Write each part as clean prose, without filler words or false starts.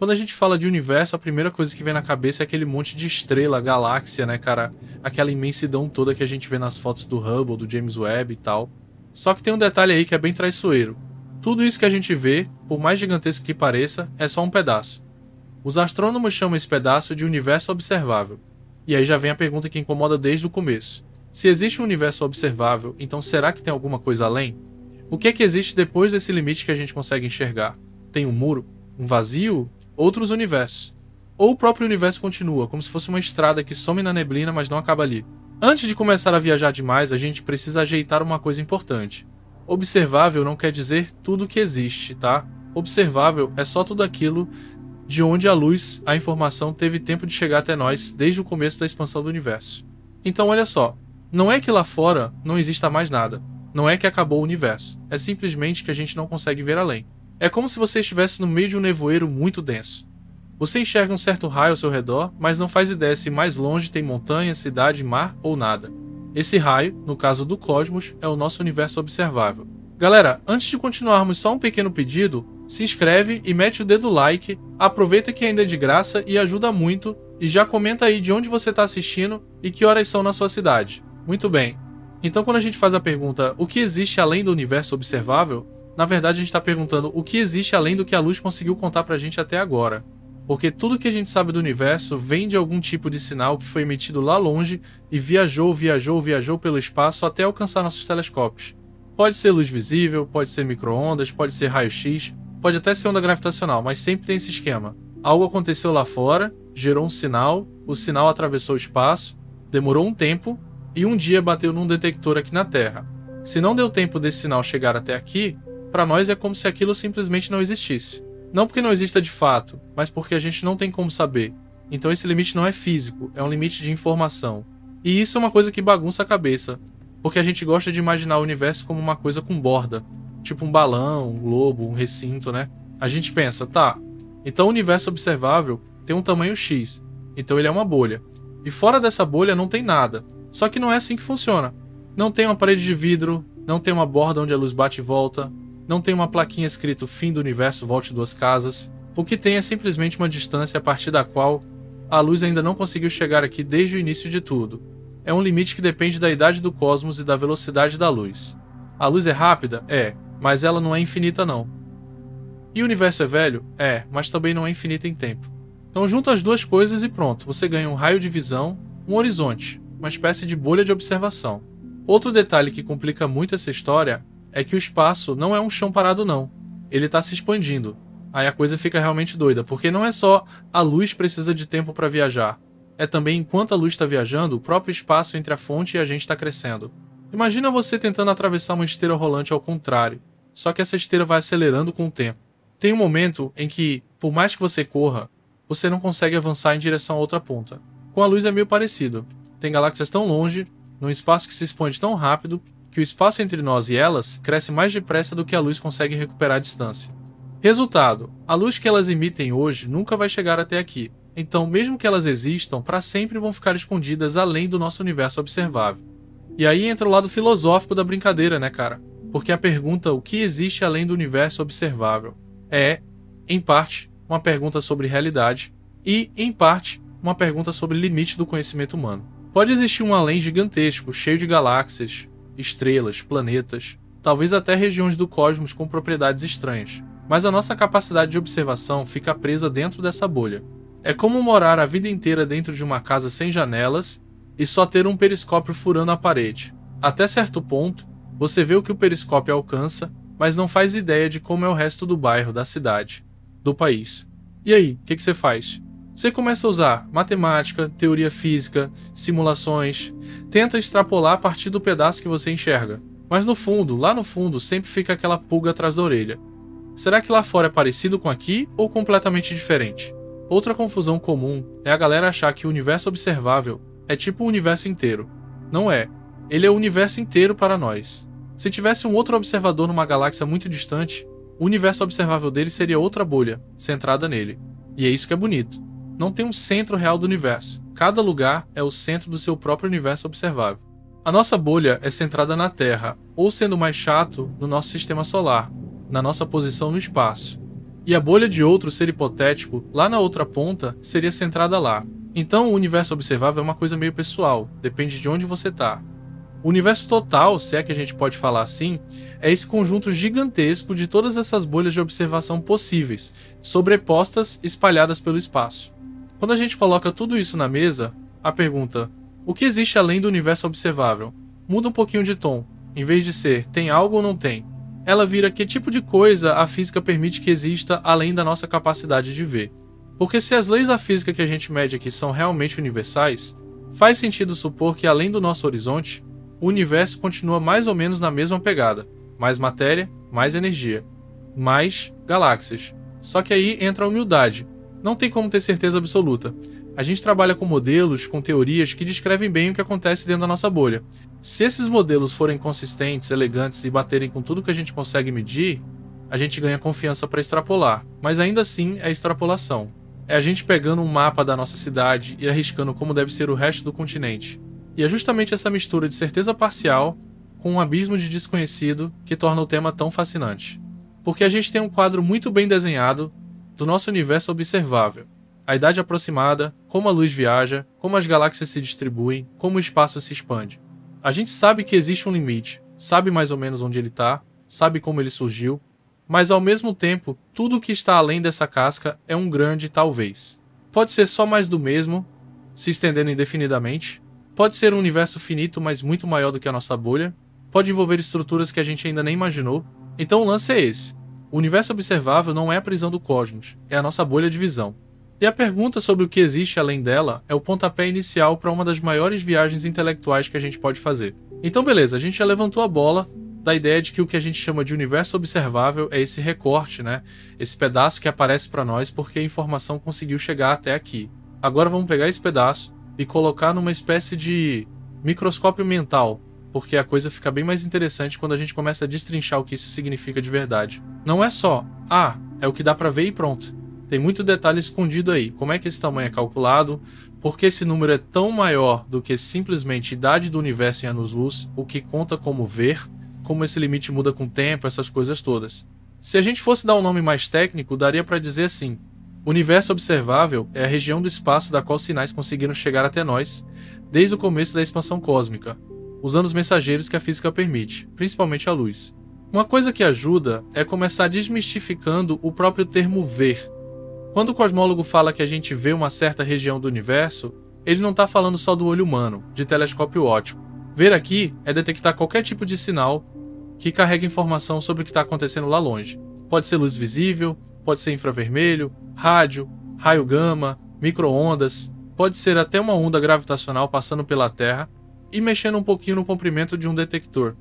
Quando a gente fala de universo, a primeira coisa que vem na cabeça é aquele monte de estrela, galáxia, né, cara? Aquela imensidão toda que a gente vê nas fotos do Hubble, do James Webb e tal. Só que tem um detalhe aí que é bem traiçoeiro. Tudo isso que a gente vê, por mais gigantesco que pareça, é só um pedaço. Os astrônomos chamam esse pedaço de universo observável. E aí já vem a pergunta que incomoda desde o começo. Se existe um universo observável, então será que tem alguma coisa além? O que é que existe depois desse limite que a gente consegue enxergar? Tem um muro? Um vazio? Outros universos? Ou o próprio universo continua, como se fosse uma estrada que some na neblina, mas não acaba ali? Antes de começar a viajar demais, a gente precisa ajeitar uma coisa importante. Observável não quer dizer tudo que existe, tá? Observável é só tudo aquilo de onde a luz, a informação, teve tempo de chegar até nós desde o começo da expansão do universo. Então olha só, não é que lá fora não exista mais nada. Não é que acabou o universo. É simplesmente que a gente não consegue ver além. É como se você estivesse no meio de um nevoeiro muito denso. Você enxerga um certo raio ao seu redor, mas não faz ideia se mais longe tem montanha, cidade, mar ou nada. Esse raio, no caso do cosmos, é o nosso universo observável. Galera, antes de continuarmos, só um pequeno pedido: se inscreve e mete o dedo like, aproveita que ainda é de graça e ajuda muito, e já comenta aí de onde você está assistindo e que horas são na sua cidade. Muito bem. Então quando a gente faz a pergunta o que existe além do universo observável, na verdade a gente está perguntando o que existe além do que a luz conseguiu contar pra gente até agora. Porque tudo que a gente sabe do universo vem de algum tipo de sinal que foi emitido lá longe e viajou pelo espaço até alcançar nossos telescópios. Pode ser luz visível, pode ser micro-ondas, pode ser raio-x, pode até ser onda gravitacional, mas sempre tem esse esquema. Algo aconteceu lá fora, gerou um sinal, o sinal atravessou o espaço, demorou um tempo e um dia bateu num detector aqui na Terra. Se não deu tempo desse sinal chegar até aqui, para nós é como se aquilo simplesmente não existisse. Não porque não exista de fato, mas porque a gente não tem como saber. Então esse limite não é físico, é um limite de informação. E isso é uma coisa que bagunça a cabeça, porque a gente gosta de imaginar o universo como uma coisa com borda, tipo um balão, um globo, um recinto, né? A gente pensa, tá, então o universo observável tem um tamanho X, então ele é uma bolha. E fora dessa bolha não tem nada. Só que não é assim que funciona. Não tem uma parede de vidro, não tem uma borda onde a luz bate e volta, não tem uma plaquinha escrito fim do universo, volte duas casas. O que tem é simplesmente uma distância a partir da qual a luz ainda não conseguiu chegar aqui desde o início de tudo. É um limite que depende da idade do cosmos e da velocidade da luz. A luz é rápida? É, mas ela não é infinita não. E o universo é velho? É, mas também não é infinito em tempo. Então junta as duas coisas e pronto, você ganha um raio de visão, um horizonte, uma espécie de bolha de observação. Outro detalhe que complica muito essa história é que o espaço não é um chão parado não, ele está se expandindo. Aí a coisa fica realmente doida, porque não é só a luz precisa de tempo para viajar, é também enquanto a luz está viajando, o próprio espaço entre a fonte e a gente está crescendo. Imagina você tentando atravessar uma esteira rolante ao contrário, só que essa esteira vai acelerando com o tempo. Tem um momento em que, por mais que você corra, você não consegue avançar em direção a outra ponta. Com a luz é meio parecido. Tem galáxias tão longe, num espaço que se expande tão rápido, que o espaço entre nós e elas cresce mais depressa do que a luz consegue recuperar a distância. Resultado: a luz que elas emitem hoje nunca vai chegar até aqui. Então, mesmo que elas existam, para sempre vão ficar escondidas além do nosso universo observável. E aí entra o lado filosófico da brincadeira, né, cara? Porque a pergunta o que existe além do universo observável é, em parte, uma pergunta sobre realidade e, em parte, uma pergunta sobre limite do conhecimento humano. Pode existir um além gigantesco, cheio de galáxias, estrelas, planetas, talvez até regiões do cosmos com propriedades estranhas, mas a nossa capacidade de observação fica presa dentro dessa bolha. É como morar a vida inteira dentro de uma casa sem janelas e só ter um periscópio furando a parede. Até certo ponto, você vê o que o periscópio alcança, mas não faz ideia de como é o resto do bairro, da cidade, do país. E aí, o que você faz? Você começa a usar matemática, teoria física, simulações, tenta extrapolar a partir do pedaço que você enxerga. Mas no fundo, lá no fundo, sempre fica aquela pulga atrás da orelha. Será que lá fora é parecido com aqui ou completamente diferente? Outra confusão comum é a galera achar que o universo observável é tipo o universo inteiro. Não é. Ele é o universo inteiro para nós. Se tivesse um outro observador numa galáxia muito distante, o universo observável dele seria outra bolha, centrada nele. E é isso que é bonito. Não tem um centro real do universo. Cada lugar é o centro do seu próprio universo observável. A nossa bolha é centrada na Terra, ou sendo mais chato, no nosso sistema solar, na nossa posição no espaço. e a bolha de outro ser hipotético, lá na outra ponta, seria centrada lá. Então o universo observável é uma coisa meio pessoal, depende de onde você está. O universo total, se é que a gente pode falar assim, é esse conjunto gigantesco de todas essas bolhas de observação possíveis, sobrepostas, espalhadas pelo espaço. Quando a gente coloca tudo isso na mesa, a pergunta, o que existe além do universo observável, muda um pouquinho de tom. Em vez de ser, tem algo ou não tem? Ela vira que tipo de coisa a física permite que exista além da nossa capacidade de ver. Porque se as leis da física que a gente mede aqui são realmente universais, faz sentido supor que além do nosso horizonte, o universo continua mais ou menos na mesma pegada. Mais matéria, mais energia. Mais galáxias. Só que aí entra a humildade. Não tem como ter certeza absoluta. A gente trabalha com modelos, com teorias que descrevem bem o que acontece dentro da nossa bolha. Se esses modelos forem consistentes, elegantes e baterem com tudo que a gente consegue medir, a gente ganha confiança para extrapolar. Mas ainda assim é extrapolação. É a gente pegando um mapa da nossa cidade e arriscando como deve ser o resto do continente. E é justamente essa mistura de certeza parcial com um abismo de desconhecido que torna o tema tão fascinante. Porque a gente tem um quadro muito bem desenhado do nosso universo observável. A idade aproximada, como a luz viaja, como as galáxias se distribuem, como o espaço se expande. A gente sabe que existe um limite, sabe mais ou menos onde ele está, sabe como ele surgiu, mas ao mesmo tempo, tudo o que está além dessa casca é um grande talvez. Pode ser só mais do mesmo, se estendendo indefinidamente, pode ser um universo finito, mas muito maior do que a nossa bolha, pode envolver estruturas que a gente ainda nem imaginou. Então o lance é esse. O universo observável não é a prisão do cosmos, é a nossa bolha de visão. E a pergunta sobre o que existe além dela é o pontapé inicial para uma das maiores viagens intelectuais que a gente pode fazer. Então beleza, a gente já levantou a bola da ideia de que o que a gente chama de universo observável é esse recorte, né? Esse pedaço que aparece para nós porque a informação conseguiu chegar até aqui. Agora vamos pegar esse pedaço e colocar numa espécie de microscópio mental, porque a coisa fica bem mais interessante quando a gente começa a destrinchar o que isso significa de verdade. Não é só, é o que dá para ver e pronto. Tem muito detalhe escondido aí. Como é que esse tamanho é calculado? Por que esse número é tão maior do que simplesmente idade do universo em anos-luz? O que conta como ver? Como esse limite muda com o tempo? Essas coisas todas. Se a gente fosse dar um nome mais técnico, daria para dizer assim: o universo observável é a região do espaço da qual sinais conseguiram chegar até nós desde o começo da expansão cósmica, usando os mensageiros que a física permite, principalmente a luz. Uma coisa que ajuda é começar desmistificando o próprio termo ver. Quando o cosmólogo fala que a gente vê uma certa região do universo, ele não está falando só do olho humano, de telescópio óptico. Ver aqui é detectar qualquer tipo de sinal que carrega informação sobre o que está acontecendo lá longe. Pode ser luz visível, pode ser infravermelho, rádio, raio gama, micro-ondas, pode ser até uma onda gravitacional passando pela Terra e mexendo um pouquinho no comprimento de um detector.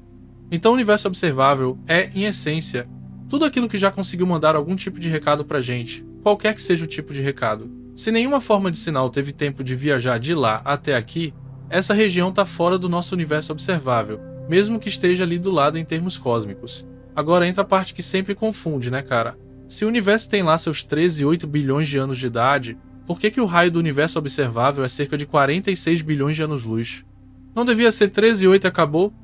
Então o universo observável é, em essência, tudo aquilo que já conseguiu mandar algum tipo de recado pra gente, qualquer que seja o tipo de recado. Se nenhuma forma de sinal teve tempo de viajar de lá até aqui, essa região está fora do nosso universo observável, mesmo que esteja ali do lado em termos cósmicos. Agora entra a parte que sempre confunde, né, cara? Se o universo tem lá seus 13,8 bilhões de anos de idade, por que o raio do universo observável é cerca de 46 bilhões de anos-luz? Não devia ser 13,8 e acabou?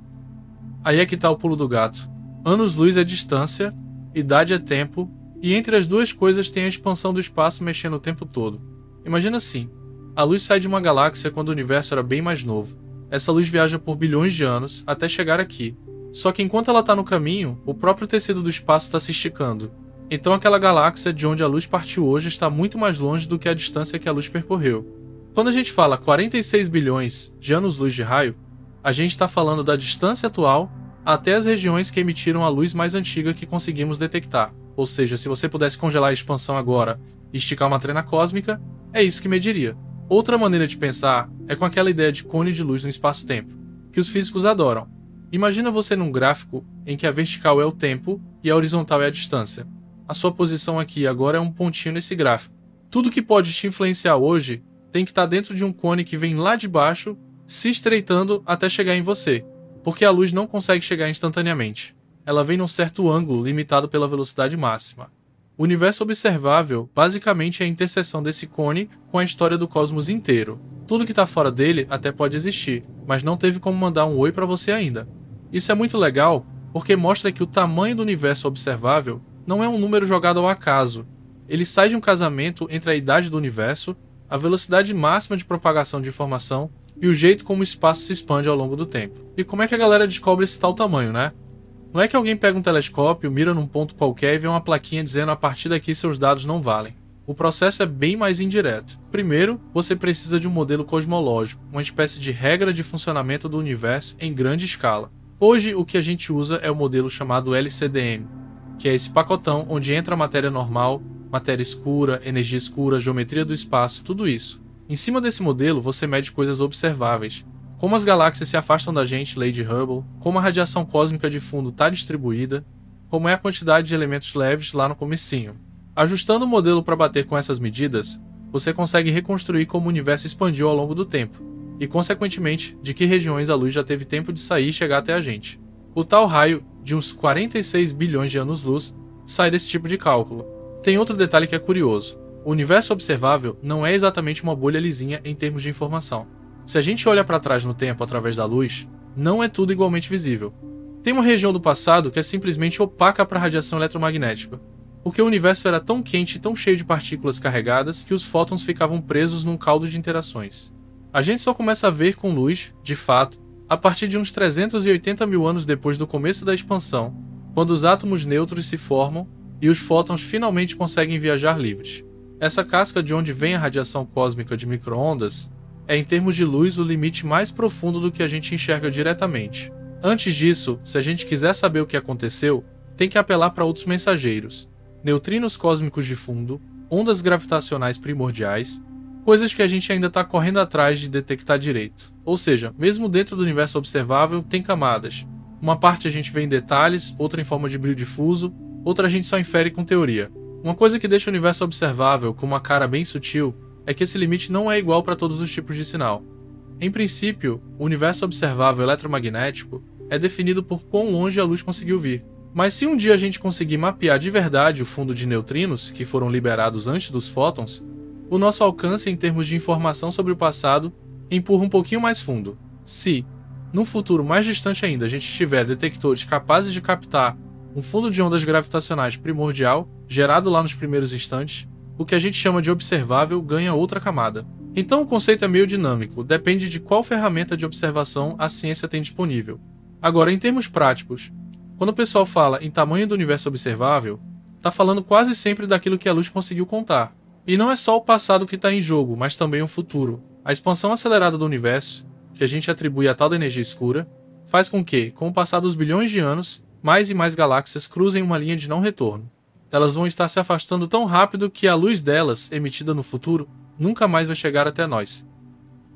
Aí é que tá o pulo do gato. Anos-luz é distância, idade é tempo, e entre as duas coisas tem a expansão do espaço mexendo o tempo todo. Imagina assim, a luz sai de uma galáxia quando o universo era bem mais novo. Essa luz viaja por bilhões de anos até chegar aqui. Só que enquanto ela está no caminho, o próprio tecido do espaço está se esticando. Então aquela galáxia de onde a luz partiu hoje está muito mais longe do que a distância que a luz percorreu. Quando a gente fala 46 bilhões de anos-luz de raio, a gente está falando da distância atual até as regiões que emitiram a luz mais antiga que conseguimos detectar. Ou seja, se você pudesse congelar a expansão agora e esticar uma trena cósmica, é isso que mediria. Outra maneira de pensar é com aquela ideia de cone de luz no espaço-tempo, que os físicos adoram. Imagina você num gráfico em que a vertical é o tempo e a horizontal é a distância. A sua posição aqui agora é um pontinho nesse gráfico. Tudo que pode te influenciar hoje tem que estar dentro de um cone que vem lá de baixo, se estreitando até chegar em você, porque a luz não consegue chegar instantaneamente. Ela vem num certo ângulo limitado pela velocidade máxima. O universo observável basicamente é a interseção desse cone com a história do cosmos inteiro. Tudo que está fora dele até pode existir, mas não teve como mandar um oi para você ainda. Isso é muito legal porque mostra que o tamanho do universo observável não é um número jogado ao acaso, Ele sai de um casamento entre a idade do universo, a velocidade máxima de propagação de informação e o jeito como o espaço se expande ao longo do tempo. E como é que a galera descobre esse tal tamanho, né? Não é que alguém pega um telescópio, mira num ponto qualquer e vê uma plaquinha dizendo a partir daqui seus dados não valem. O processo é bem mais indireto. Primeiro, você precisa de um modelo cosmológico, uma espécie de regra de funcionamento do universo em grande escala. Hoje, o que a gente usa é o modelo chamado LCDM, que é esse pacotão onde entra a matéria normal, matéria escura, energia escura, geometria do espaço, tudo isso. Em cima desse modelo, você mede coisas observáveis, como as galáxias se afastam da gente, lei de Hubble, como a radiação cósmica de fundo está distribuída, como é a quantidade de elementos leves lá no comecinho. Ajustando o modelo para bater com essas medidas, você consegue reconstruir como o universo expandiu ao longo do tempo, e consequentemente, de que regiões a luz já teve tempo de sair e chegar até a gente. O tal raio, de uns 46 bilhões de anos-luz, sai desse tipo de cálculo. Tem outro detalhe que é curioso. O universo observável não é exatamente uma bolha lisinha em termos de informação. Se a gente olha para trás no tempo através da luz, não é tudo igualmente visível. Tem uma região do passado que é simplesmente opaca para a radiação eletromagnética, porque o universo era tão quente e tão cheio de partículas carregadas que os fótons ficavam presos num caldo de interações. A gente só começa a ver com luz, de fato, a partir de uns 380 mil anos depois do começo da expansão, quando os átomos neutros se formam e os fótons finalmente conseguem viajar livres. Essa casca de onde vem a radiação cósmica de micro-ondas é, em termos de luz, o limite mais profundo do que a gente enxerga diretamente. Antes disso, se a gente quiser saber o que aconteceu, tem que apelar para outros mensageiros. Neutrinos cósmicos de fundo, ondas gravitacionais primordiais, coisas que a gente ainda está correndo atrás de detectar direito. Ou seja, mesmo dentro do universo observável, tem camadas. Uma parte a gente vê em detalhes, outra em forma de brilho difuso, outra a gente só infere com teoria. Uma coisa que deixa o universo observável com uma cara bem sutil é que esse limite não é igual para todos os tipos de sinal. Em princípio, o universo observável eletromagnético é definido por quão longe a luz conseguiu vir. Mas se um dia a gente conseguir mapear de verdade o fundo de neutrinos, que foram liberados antes dos fótons, o nosso alcance em termos de informação sobre o passado empurra um pouquinho mais fundo. Se, num futuro mais distante ainda, a gente tiver detectores capazes de captar um fundo de ondas gravitacionais primordial, gerado lá nos primeiros instantes, o que a gente chama de observável ganha outra camada. Então o conceito é meio dinâmico, depende de qual ferramenta de observação a ciência tem disponível. Agora, em termos práticos, quando o pessoal fala em tamanho do universo observável, está falando quase sempre daquilo que a luz conseguiu contar. E não é só o passado que está em jogo, mas também o futuro. A expansão acelerada do universo, que a gente atribui à tal da energia escura, faz com que, com o passar dos bilhões de anos, mais e mais galáxias cruzem uma linha de não retorno. Elas vão estar se afastando tão rápido que a luz delas, emitida no futuro, nunca mais vai chegar até nós.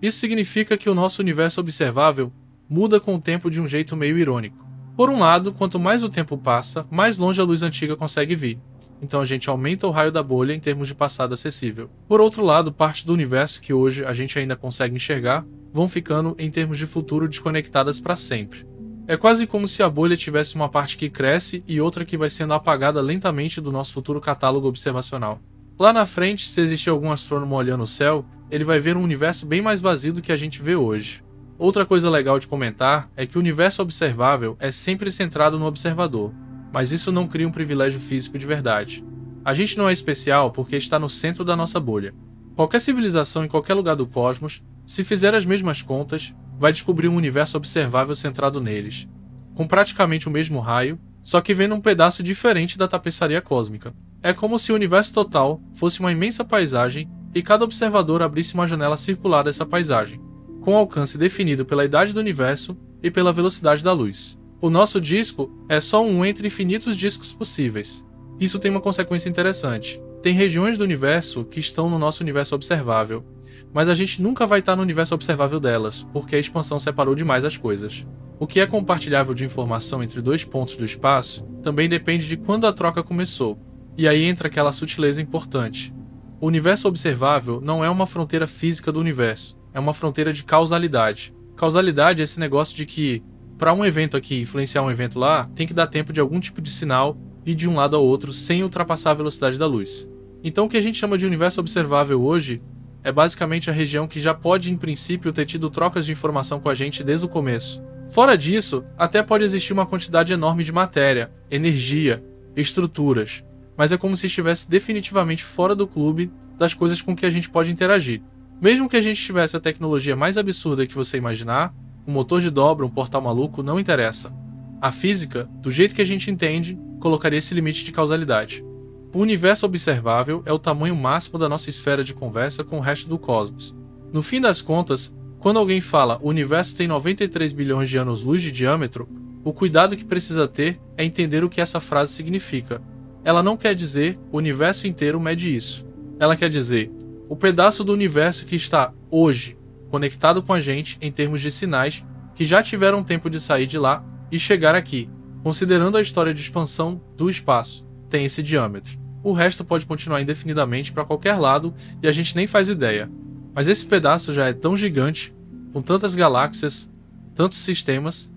Isso significa que o nosso universo observável muda com o tempo de um jeito meio irônico. Por um lado, quanto mais o tempo passa, mais longe a luz antiga consegue vir. Então a gente aumenta o raio da bolha em termos de passado acessível. Por outro lado, parte do universo que hoje a gente ainda consegue enxergar vão ficando, em termos de futuro, desconectadas para sempre. É quase como se a bolha tivesse uma parte que cresce e outra que vai sendo apagada lentamente do nosso futuro catálogo observacional. Lá na frente, se existir algum astrônomo olhando o céu, ele vai ver um universo bem mais vazio do que a gente vê hoje. Outra coisa legal de comentar é que o universo observável é sempre centrado no observador, mas isso não cria um privilégio físico de verdade. A gente não é especial porque está no centro da nossa bolha. Qualquer civilização em qualquer lugar do cosmos, se fizer as mesmas contas, vai descobrir um universo observável centrado neles, com praticamente o mesmo raio, só que vendo um pedaço diferente da tapeçaria cósmica. É como se o universo total fosse uma imensa paisagem e cada observador abrisse uma janela circular dessa paisagem, com alcance definido pela idade do universo e pela velocidade da luz. O nosso disco é só um entre infinitos discos possíveis. Isso tem uma consequência interessante. Tem regiões do universo que estão no nosso universo observável, mas a gente nunca vai estar no universo observável delas, porque a expansão separou demais as coisas. O que é compartilhável de informação entre dois pontos do espaço também depende de quando a troca começou. E aí entra aquela sutileza importante. O universo observável não é uma fronteira física do universo, é uma fronteira de causalidade. Causalidade é esse negócio de que, para um evento aqui influenciar um evento lá, tem que dar tempo de algum tipo de sinal ir de um lado ao outro sem ultrapassar a velocidade da luz. Então o que a gente chama de universo observável hoje é basicamente a região que já pode, em princípio, ter tido trocas de informação com a gente desde o começo. Fora disso, até pode existir uma quantidade enorme de matéria, energia, estruturas, mas é como se estivesse definitivamente fora do clube das coisas com que a gente pode interagir. Mesmo que a gente tivesse a tecnologia mais absurda que você imaginar, um motor de dobra, um portal maluco, não interessa. A física, do jeito que a gente entende, colocaria esse limite de causalidade. O universo observável é o tamanho máximo da nossa esfera de conversa com o resto do cosmos. No fim das contas, quando alguém fala o universo tem 93 bilhões de anos-luz de diâmetro, o cuidado que precisa ter é entender o que essa frase significa. Ela não quer dizer o universo inteiro mede isso. Ela quer dizer o pedaço do universo que está hoje conectado com a gente em termos de sinais que já tiveram tempo de sair de lá e chegar aqui, considerando a história de expansão do espaço, tem esse diâmetro. O resto pode continuar indefinidamente para qualquer lado e a gente nem faz ideia. Mas esse pedaço já é tão gigante, com tantas galáxias, tantos sistemas,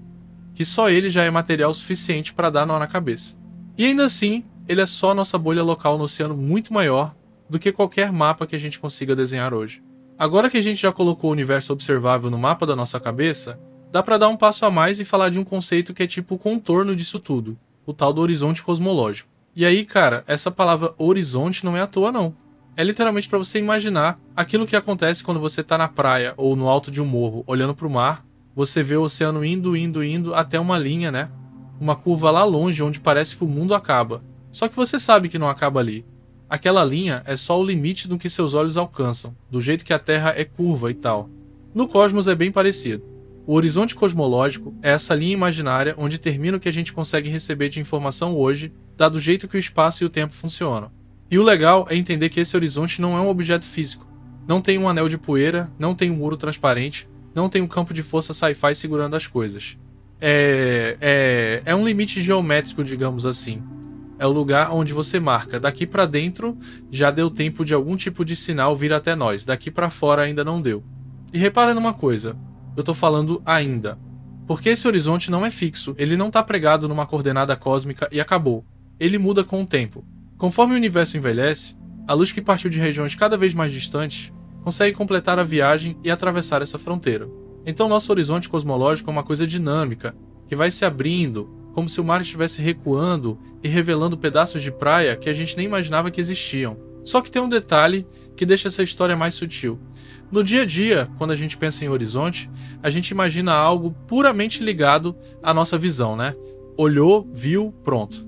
que só ele já é material suficiente para dar nó na cabeça. E ainda assim, ele é só nossa bolha local no oceano muito maior do que qualquer mapa que a gente consiga desenhar hoje. Agora que a gente já colocou o universo observável no mapa da nossa cabeça, dá para dar um passo a mais e falar de um conceito que é tipo o contorno disso tudo, o tal do horizonte cosmológico. E aí, cara, essa palavra horizonte não é à toa não. É literalmente para você imaginar aquilo que acontece quando você tá na praia ou no alto de um morro, olhando para o mar, você vê o oceano indo até uma linha, né? Uma curva lá longe onde parece que o mundo acaba. Só que você sabe que não acaba ali. Aquela linha é só o limite do que seus olhos alcançam, do jeito que a Terra é curva e tal. No cosmos é bem parecido. O horizonte cosmológico é essa linha imaginária onde termina o que a gente consegue receber de informação hoje, dado o jeito que o espaço e o tempo funcionam. E o legal é entender que esse horizonte não é um objeto físico. Não tem um anel de poeira, não tem um muro transparente, não tem um campo de força sci-fi segurando as coisas. É um limite geométrico, digamos assim. É o lugar onde você marca, daqui para dentro já deu tempo de algum tipo de sinal vir até nós, daqui para fora ainda não deu. E repara numa coisa, eu tô falando ainda. Porque esse horizonte não é fixo, ele não tá pregado numa coordenada cósmica e acabou. Ele muda com o tempo. Conforme o universo envelhece, a luz que partiu de regiões cada vez mais distantes consegue completar a viagem e atravessar essa fronteira. Então nosso horizonte cosmológico é uma coisa dinâmica, que vai se abrindo, como se o mar estivesse recuando e revelando pedaços de praia que a gente nem imaginava que existiam. Só que tem um detalhe que deixa essa história mais sutil. No dia a dia, quando a gente pensa em horizonte, a gente imagina algo puramente ligado à nossa visão, né? Olhou, viu, pronto.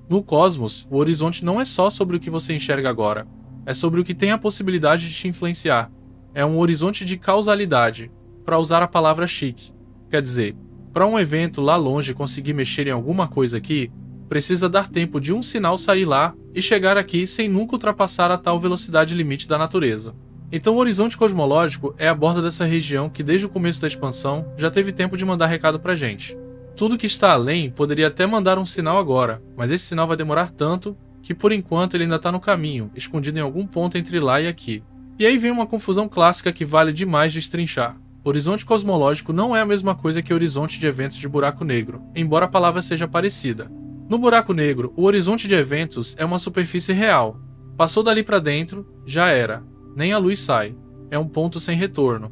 No cosmos, o horizonte não é só sobre o que você enxerga agora, é sobre o que tem a possibilidade de te influenciar. É um horizonte de causalidade, para usar a palavra chique. Quer dizer, para um evento lá longe conseguir mexer em alguma coisa aqui, precisa dar tempo de um sinal sair lá e chegar aqui sem nunca ultrapassar a tal velocidade limite da natureza. Então o horizonte cosmológico é a borda dessa região que desde o começo da expansão já teve tempo de mandar recado pra gente. Tudo que está além poderia até mandar um sinal agora, mas esse sinal vai demorar tanto que por enquanto ele ainda está no caminho, escondido em algum ponto entre lá e aqui. E aí vem uma confusão clássica que vale demais destrinchar. Horizonte cosmológico não é a mesma coisa que horizonte de eventos de buraco negro, embora a palavra seja parecida. No buraco negro, o horizonte de eventos é uma superfície real. Passou dali para dentro, já era. Nem a luz sai. É um ponto sem retorno.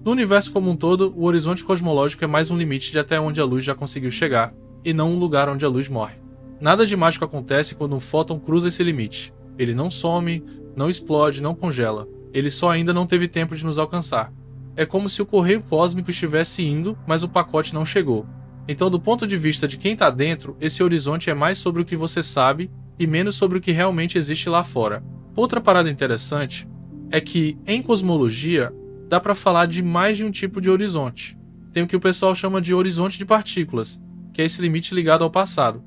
No universo como um todo, o horizonte cosmológico é mais um limite de até onde a luz já conseguiu chegar, e não um lugar onde a luz morre. Nada de mágico acontece quando um fóton cruza esse limite. Ele não some, não explode, não congela. Ele só ainda não teve tempo de nos alcançar. É como se o correio cósmico estivesse indo, mas o pacote não chegou. Então, do ponto de vista de quem está dentro, esse horizonte é mais sobre o que você sabe e menos sobre o que realmente existe lá fora. Outra parada interessante é que, em cosmologia, dá para falar de mais de um tipo de horizonte. Tem o que o pessoal chama de horizonte de partículas, que é esse limite ligado ao passado.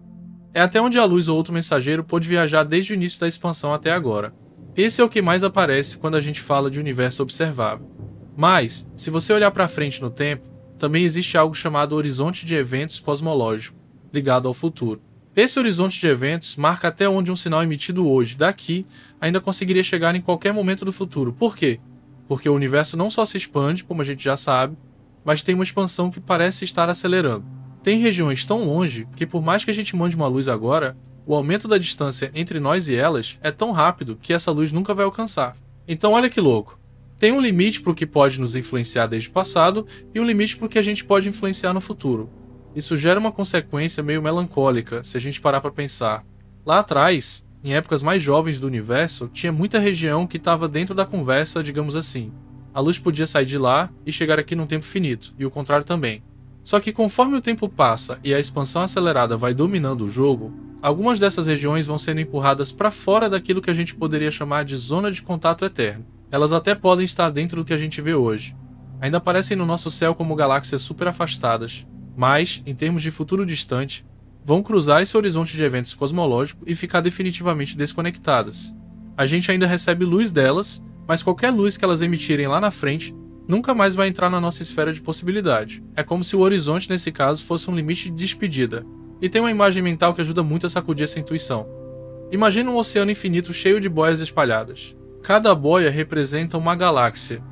É até onde a luz ou outro mensageiro pôde viajar desde o início da expansão até agora. Esse é o que mais aparece quando a gente fala de universo observável. Mas, se você olhar para frente no tempo, também existe algo chamado horizonte de eventos cosmológico, ligado ao futuro. Esse horizonte de eventos marca até onde um sinal emitido hoje, daqui, ainda conseguiria chegar em qualquer momento do futuro. Por quê? Porque o universo não só se expande, como a gente já sabe, mas tem uma expansão que parece estar acelerando. Tem regiões tão longe que, por mais que a gente mande uma luz agora, o aumento da distância entre nós e elas é tão rápido que essa luz nunca vai alcançar. Então olha que louco. Tem um limite para o que pode nos influenciar desde o passado e um limite para o que a gente pode influenciar no futuro. Isso gera uma consequência meio melancólica, se a gente parar para pensar. Lá atrás, em épocas mais jovens do universo, tinha muita região que estava dentro da conversa, digamos assim. A luz podia sair de lá e chegar aqui num tempo finito, e o contrário também. Só que conforme o tempo passa e a expansão acelerada vai dominando o jogo, algumas dessas regiões vão sendo empurradas para fora daquilo que a gente poderia chamar de zona de contato eterno. Elas até podem estar dentro do que a gente vê hoje. Ainda aparecem no nosso céu como galáxias super afastadas, mas, em termos de futuro distante, vão cruzar esse horizonte de eventos cosmológicos e ficar definitivamente desconectadas. A gente ainda recebe luz delas, mas qualquer luz que elas emitirem lá na frente nunca mais vai entrar na nossa esfera de possibilidade. É como se o horizonte, nesse caso, fosse um limite de despedida. E tem uma imagem mental que ajuda muito a sacudir essa intuição. Imagina um oceano infinito cheio de boias espalhadas. Cada boia representa uma galáxia,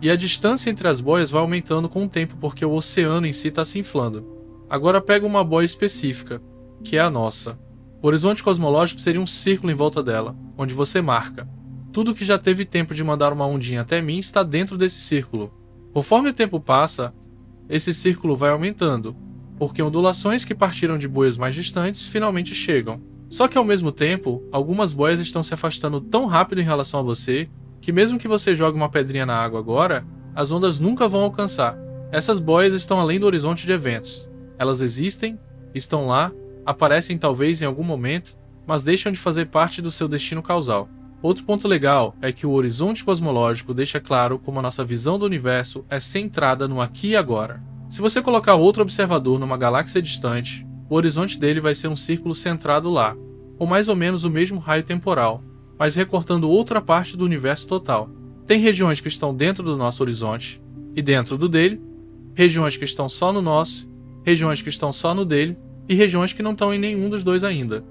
e a distância entre as boias vai aumentando com o tempo porque o oceano em si está se inflando. Agora pega uma boia específica, que é a nossa. O horizonte cosmológico seria um círculo em volta dela, onde você marca. Tudo que já teve tempo de mandar uma ondinha até mim está dentro desse círculo. Conforme o tempo passa, esse círculo vai aumentando, porque ondulações que partiram de boias mais distantes finalmente chegam. Só que ao mesmo tempo, algumas boias estão se afastando tão rápido em relação a você, que mesmo que você jogue uma pedrinha na água agora, as ondas nunca vão alcançar. Essas boias estão além do horizonte de eventos. Elas existem, estão lá, aparecem talvez em algum momento, mas deixam de fazer parte do seu destino causal. Outro ponto legal é que o horizonte cosmológico deixa claro como a nossa visão do universo é centrada no aqui e agora. Se você colocar outro observador numa galáxia distante, o horizonte dele vai ser um círculo centrado lá, com mais ou menos o mesmo raio temporal, mas recortando outra parte do universo total. Tem regiões que estão dentro do nosso horizonte e dentro do dele, regiões que estão só no nosso, regiões que estão só no dele e regiões que não estão em nenhum dos dois ainda.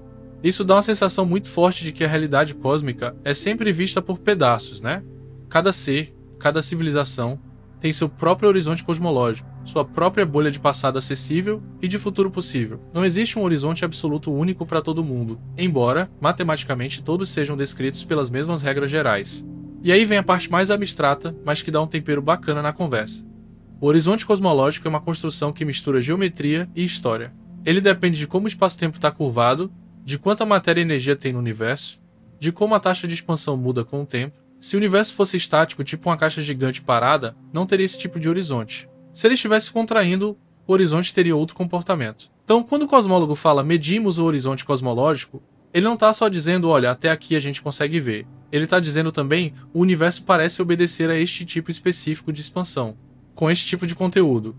Isso dá uma sensação muito forte de que a realidade cósmica é sempre vista por pedaços, né? Cada ser, cada civilização, tem seu próprio horizonte cosmológico, sua própria bolha de passado acessível e de futuro possível. Não existe um horizonte absoluto único para todo mundo, embora, matematicamente, todos sejam descritos pelas mesmas regras gerais. E aí vem a parte mais abstrata, mas que dá um tempero bacana na conversa. O horizonte cosmológico é uma construção que mistura geometria e história. Ele depende de como o espaço-tempo está curvado, de quanta matéria e energia tem no universo, de como a taxa de expansão muda com o tempo. Se o universo fosse estático, tipo uma caixa gigante parada, não teria esse tipo de horizonte. Se ele estivesse contraindo, o horizonte teria outro comportamento. Então, quando o cosmólogo fala medimos o horizonte cosmológico, ele não está só dizendo, olha, até aqui a gente consegue ver. Ele está dizendo também, o universo parece obedecer a este tipo específico de expansão, com este tipo de conteúdo.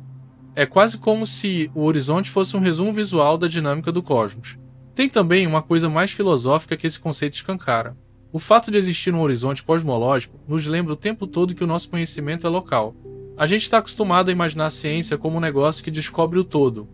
É quase como se o horizonte fosse um resumo visual da dinâmica do cosmos. Tem também uma coisa mais filosófica que esse conceito escancara. O fato de existir um horizonte cosmológico nos lembra o tempo todo que o nosso conhecimento é local. A gente está acostumado a imaginar a ciência como um negócio que descobre o todo,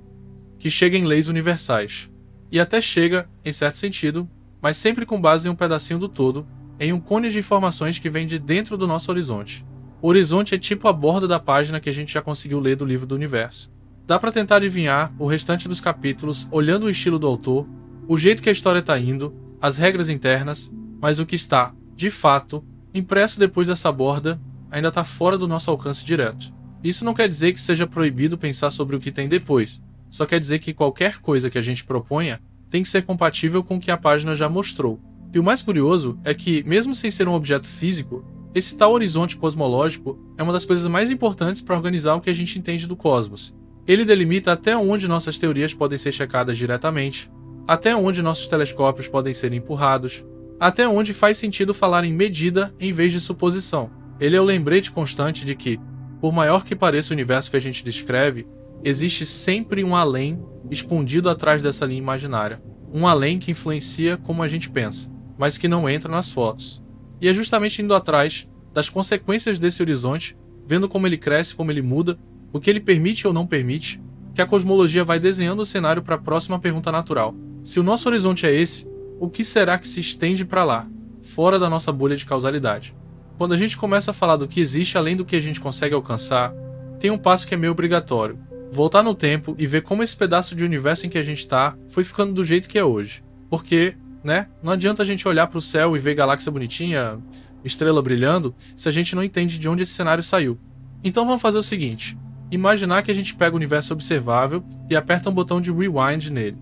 que chega em leis universais. E até chega, em certo sentido, mas sempre com base em um pedacinho do todo, em um cone de informações que vem de dentro do nosso horizonte. O horizonte é tipo a borda da página que a gente já conseguiu ler do livro do universo. Dá para tentar adivinhar o restante dos capítulos olhando o estilo do autor, o jeito que a história está indo, as regras internas, mas o que está, de fato, impresso depois dessa borda ainda está fora do nosso alcance direto. Isso não quer dizer que seja proibido pensar sobre o que tem depois, só quer dizer que qualquer coisa que a gente proponha tem que ser compatível com o que a página já mostrou. E o mais curioso é que, mesmo sem ser um objeto físico, esse tal horizonte cosmológico é uma das coisas mais importantes para organizar o que a gente entende do cosmos. Ele delimita até onde nossas teorias podem ser checadas diretamente, até onde nossos telescópios podem ser empurrados, até onde faz sentido falar em medida em vez de suposição. Ele é o lembrete constante de que, por maior que pareça o universo que a gente descreve, existe sempre um além escondido atrás dessa linha imaginária. Um além que influencia como a gente pensa, mas que não entra nas fotos. E é justamente indo atrás das consequências desse horizonte, vendo como ele cresce, como ele muda, o que ele permite ou não permite, que a cosmologia vai desenhando o cenário para a próxima pergunta natural. Se o nosso horizonte é esse, o que será que se estende para lá, fora da nossa bolha de causalidade? Quando a gente começa a falar do que existe além do que a gente consegue alcançar, tem um passo que é meio obrigatório. Voltar no tempo e ver como esse pedaço de universo em que a gente está foi ficando do jeito que é hoje. Porque, né, não adianta a gente olhar para o céu e ver galáxia bonitinha, estrela brilhando, se a gente não entende de onde esse cenário saiu. Então vamos fazer o seguinte, imaginar que a gente pega o universo observável e aperta um botão de rewind nele.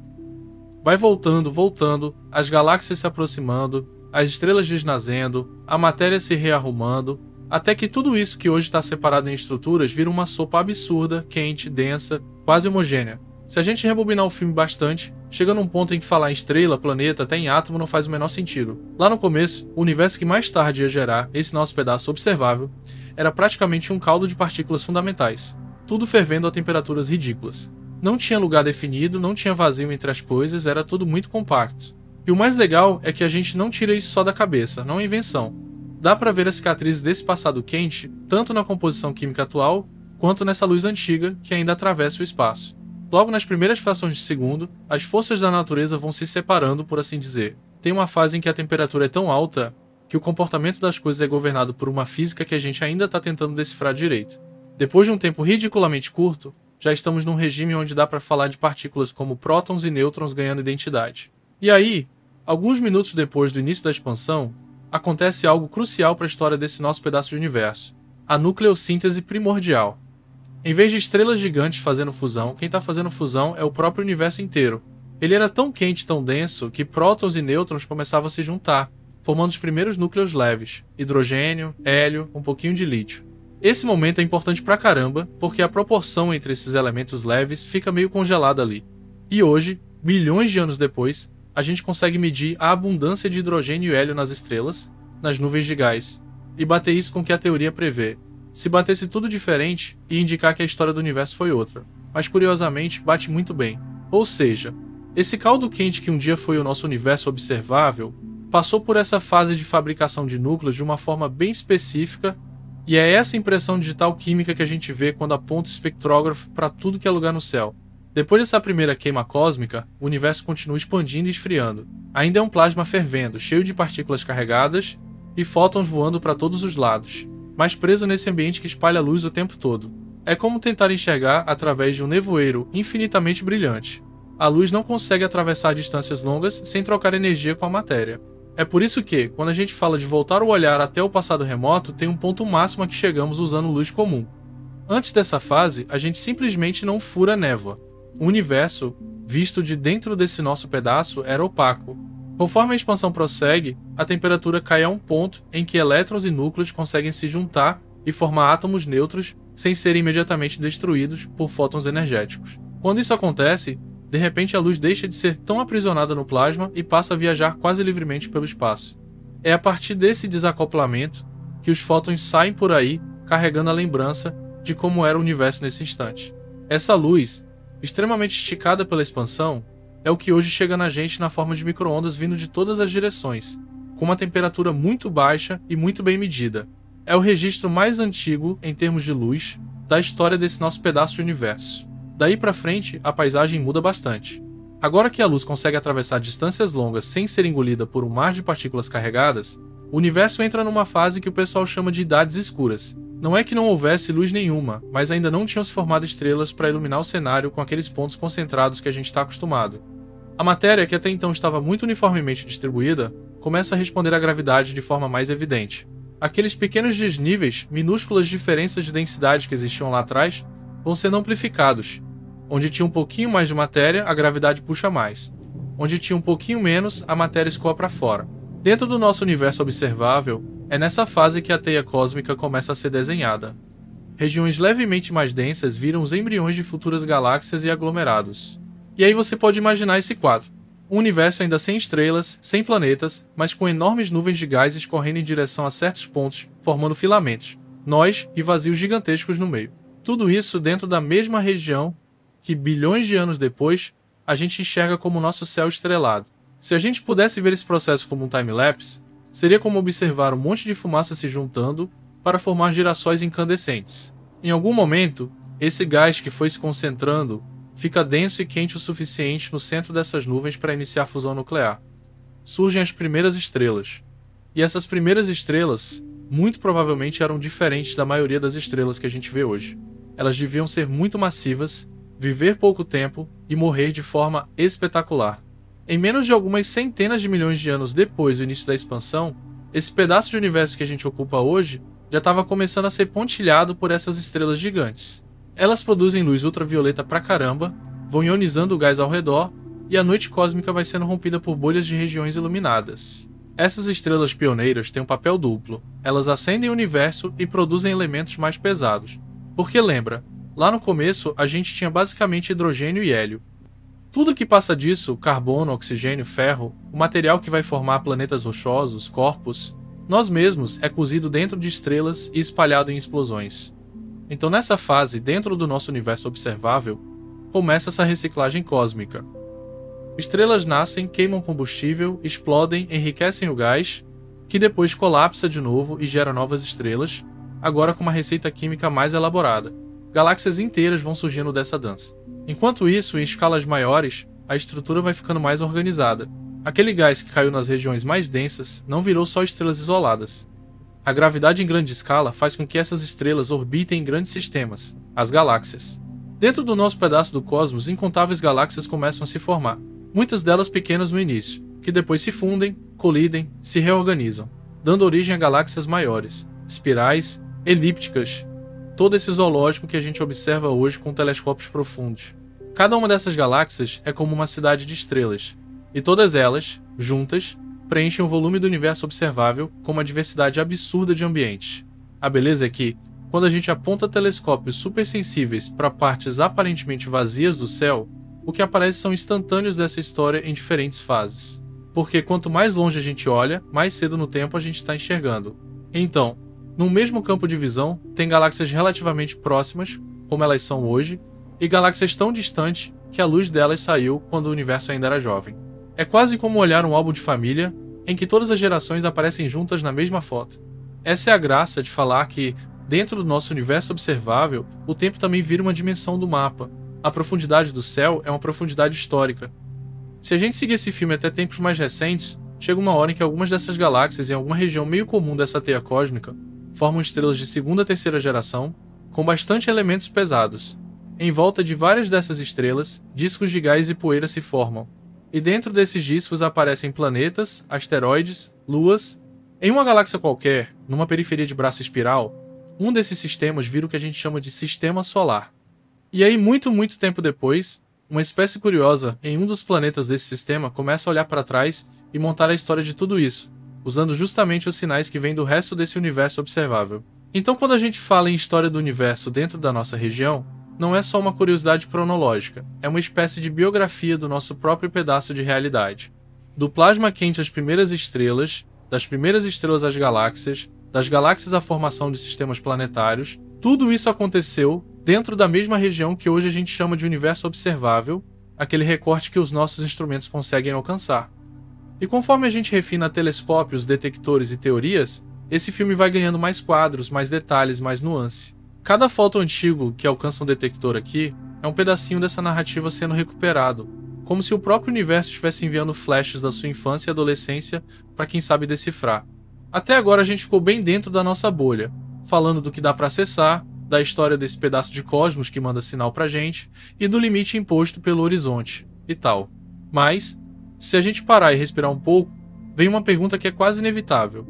Vai voltando, voltando, as galáxias se aproximando, as estrelas desnazendo, a matéria se rearrumando, até que tudo isso que hoje está separado em estruturas vira uma sopa absurda, quente, densa, quase homogênea. Se a gente rebobinar o filme bastante, chega num ponto em que falar em estrela, planeta, até em átomo não faz o menor sentido. Lá no começo, o universo que mais tarde ia gerar esse nosso pedaço observável era praticamente um caldo de partículas fundamentais, tudo fervendo a temperaturas ridículas. Não tinha lugar definido, não tinha vazio entre as coisas, era tudo muito compacto. E o mais legal é que a gente não tira isso só da cabeça, não é invenção. Dá pra ver as cicatrizes desse passado quente, tanto na composição química atual, quanto nessa luz antiga que ainda atravessa o espaço. Logo nas primeiras frações de segundo, as forças da natureza vão se separando, por assim dizer. Tem uma fase em que a temperatura é tão alta que o comportamento das coisas é governado por uma física que a gente ainda está tentando decifrar direito. Depois de um tempo ridiculamente curto, já estamos num regime onde dá para falar de partículas como prótons e nêutrons ganhando identidade. E aí, alguns minutos depois do início da expansão, acontece algo crucial para a história desse nosso pedaço de universo: a nucleossíntese primordial. Em vez de estrelas gigantes fazendo fusão, quem está fazendo fusão é o próprio universo inteiro. Ele era tão quente, tão denso, que prótons e nêutrons começavam a se juntar, formando os primeiros núcleos leves: hidrogênio, hélio, um pouquinho de lítio. Esse momento é importante pra caramba, porque a proporção entre esses elementos leves fica meio congelada ali. E hoje, bilhões de anos depois, a gente consegue medir a abundância de hidrogênio e hélio nas estrelas, nas nuvens de gás, e bater isso com o que a teoria prevê. Se batesse tudo diferente, ia indicar que a história do universo foi outra. Mas curiosamente, bate muito bem. Ou seja, esse caldo quente que um dia foi o nosso universo observável, passou por essa fase de fabricação de núcleos de uma forma bem específica, e é essa impressão digital química que a gente vê quando aponta o espectrógrafo para tudo que é lugar no céu. Depois dessa primeira queima cósmica, o universo continua expandindo e esfriando. Ainda é um plasma fervendo, cheio de partículas carregadas e fótons voando para todos os lados, mas preso nesse ambiente que espalha luz o tempo todo. É como tentar enxergar através de um nevoeiro infinitamente brilhante. A luz não consegue atravessar distâncias longas sem trocar energia com a matéria. É por isso que, quando a gente fala de voltar o olhar até o passado remoto, tem um ponto máximo a que chegamos usando luz comum. Antes dessa fase, a gente simplesmente não fura a névoa. O universo, visto de dentro desse nosso pedaço, era opaco. Conforme a expansão prossegue, a temperatura cai a um ponto em que elétrons e núcleos conseguem se juntar e formar átomos neutros sem serem imediatamente destruídos por fótons energéticos. Quando isso acontece, de repente a luz deixa de ser tão aprisionada no plasma e passa a viajar quase livremente pelo espaço. É a partir desse desacoplamento que os fótons saem por aí carregando a lembrança de como era o universo nesse instante. Essa luz, extremamente esticada pela expansão, é o que hoje chega na gente na forma de micro-ondas vindo de todas as direções, com uma temperatura muito baixa e muito bem medida. É o registro mais antigo, em termos de luz, da história desse nosso pedaço de universo. Daí pra frente, a paisagem muda bastante. Agora que a luz consegue atravessar distâncias longas sem ser engolida por um mar de partículas carregadas, o universo entra numa fase que o pessoal chama de idades escuras. Não é que não houvesse luz nenhuma, mas ainda não tinham se formado estrelas para iluminar o cenário com aqueles pontos concentrados que a gente está acostumado. A matéria, que até então estava muito uniformemente distribuída, começa a responder à gravidade de forma mais evidente. Aqueles pequenos desníveis, minúsculas diferenças de densidade que existiam lá atrás, vão sendo amplificados. Onde tinha um pouquinho mais de matéria, a gravidade puxa mais. Onde tinha um pouquinho menos, a matéria escoa para fora. Dentro do nosso universo observável, é nessa fase que a teia cósmica começa a ser desenhada. Regiões levemente mais densas viram os embriões de futuras galáxias e aglomerados. E aí você pode imaginar esse quadro. Um universo ainda sem estrelas, sem planetas, mas com enormes nuvens de gás escorrendo em direção a certos pontos, formando filamentos, nós e vazios gigantescos no meio. Tudo isso dentro da mesma região que, bilhões de anos depois, a gente enxerga como nosso céu estrelado. Se a gente pudesse ver esse processo como um time-lapse, seria como observar um monte de fumaça se juntando para formar girassóis incandescentes. Em algum momento, esse gás que foi se concentrando fica denso e quente o suficiente no centro dessas nuvens para iniciar a fusão nuclear. Surgem as primeiras estrelas. E essas primeiras estrelas, muito provavelmente, eram diferentes da maioria das estrelas que a gente vê hoje. Elas deviam ser muito massivas, viver pouco tempo e morrer de forma espetacular. Em menos de algumas centenas de milhões de anos depois do início da expansão, esse pedaço de universo que a gente ocupa hoje já estava começando a ser pontilhado por essas estrelas gigantes. Elas produzem luz ultravioleta pra caramba, vão ionizando o gás ao redor e a noite cósmica vai sendo rompida por bolhas de regiões iluminadas. Essas estrelas pioneiras têm um papel duplo. Elas acendem o universo e produzem elementos mais pesados. Porque lembra, lá no começo a gente tinha basicamente hidrogênio e hélio. Tudo que passa disso, carbono, oxigênio, ferro, o material que vai formar planetas rochosos, corpos, nós mesmos é cozido dentro de estrelas e espalhado em explosões. Então nessa fase, dentro do nosso universo observável, começa essa reciclagem cósmica. Estrelas nascem, queimam combustível, explodem, enriquecem o gás, que depois colapsa de novo e gera novas estrelas, agora com uma receita química mais elaborada. Galáxias inteiras vão surgindo dessa dança. Enquanto isso, em escalas maiores, a estrutura vai ficando mais organizada. Aquele gás que caiu nas regiões mais densas não virou só estrelas isoladas. A gravidade em grande escala faz com que essas estrelas orbitem em grandes sistemas, as galáxias. Dentro do nosso pedaço do cosmos, incontáveis galáxias começam a se formar. Muitas delas pequenas no início, que depois se fundem, colidem, se reorganizam, dando origem a galáxias maiores, espirais, elípticas, todo esse zoológico que a gente observa hoje com telescópios profundos. Cada uma dessas galáxias é como uma cidade de estrelas, e todas elas, juntas, preenchem o volume do universo observável com uma diversidade absurda de ambientes. A beleza é que, quando a gente aponta telescópios supersensíveis para partes aparentemente vazias do céu, o que aparece são instantâneos dessa história em diferentes fases. Porque quanto mais longe a gente olha, mais cedo no tempo a gente está enxergando. Então, no mesmo campo de visão, tem galáxias relativamente próximas, como elas são hoje, e galáxias tão distantes que a luz delas saiu quando o universo ainda era jovem. É quase como olhar um álbum de família, em que todas as gerações aparecem juntas na mesma foto. Essa é a graça de falar que, dentro do nosso universo observável, o tempo também vira uma dimensão do mapa. A profundidade do céu é uma profundidade histórica. Se a gente seguir esse filme até tempos mais recentes, chega uma hora em que algumas dessas galáxias em alguma região meio comum dessa teia cósmica formam estrelas de segunda e terceira geração, com bastante elementos pesados. Em volta de várias dessas estrelas, discos de gás e poeira se formam. E dentro desses discos aparecem planetas, asteroides, luas. Em uma galáxia qualquer, numa periferia de braço espiral, um desses sistemas vira o que a gente chama de sistema solar. E aí, muito tempo depois, uma espécie curiosa em um dos planetas desse sistema começa a olhar para trás e montar a história de tudo isso, usando justamente os sinais que vêm do resto desse universo observável. Então, quando a gente fala em história do universo dentro da nossa região, não é só uma curiosidade cronológica, é uma espécie de biografia do nosso próprio pedaço de realidade. Do plasma quente às primeiras estrelas, das primeiras estrelas às galáxias, das galáxias à formação de sistemas planetários, tudo isso aconteceu dentro da mesma região que hoje a gente chama de universo observável, aquele recorte que os nossos instrumentos conseguem alcançar. E conforme a gente refina telescópios, detectores e teorias, esse filme vai ganhando mais quadros, mais detalhes, mais nuance. Cada foto antigo que alcança um detector aqui é um pedacinho dessa narrativa sendo recuperado, como se o próprio universo estivesse enviando flashes da sua infância e adolescência para quem sabe decifrar. Até agora a gente ficou bem dentro da nossa bolha, falando do que dá para acessar, da história desse pedaço de cosmos que manda sinal pra gente e do limite imposto pelo horizonte e tal. Mas, se a gente parar e respirar um pouco, vem uma pergunta que é quase inevitável.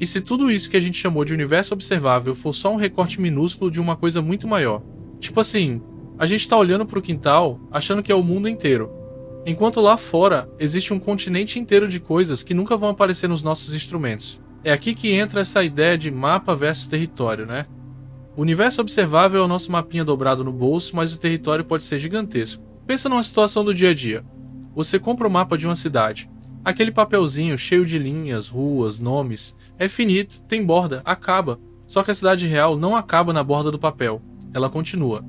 E se tudo isso que a gente chamou de universo observável for só um recorte minúsculo de uma coisa muito maior? Tipo assim, a gente tá olhando pro quintal achando que é o mundo inteiro, enquanto lá fora existe um continente inteiro de coisas que nunca vão aparecer nos nossos instrumentos. É aqui que entra essa ideia de mapa versus território, né? O universo observável é o nosso mapinha dobrado no bolso, mas o território pode ser gigantesco. Pensa numa situação do dia a dia. Você compra o mapa de uma cidade. Aquele papelzinho cheio de linhas, ruas, nomes, é finito, tem borda, acaba. Só que a cidade real não acaba na borda do papel, ela continua.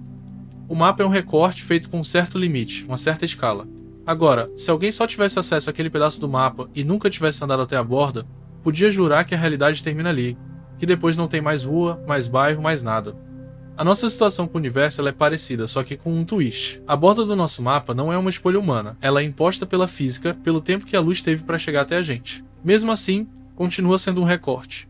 O mapa é um recorte feito com um certo limite, uma certa escala. Agora, se alguém só tivesse acesso àquele pedaço do mapa e nunca tivesse andado até a borda, podia jurar que a realidade termina ali, que depois não tem mais rua, mais bairro, mais nada. A nossa situação com o universo ela é parecida, só que com um twist. A borda do nosso mapa não é uma escolha humana, ela é imposta pela física, pelo tempo que a luz teve para chegar até a gente. Mesmo assim, continua sendo um recorte.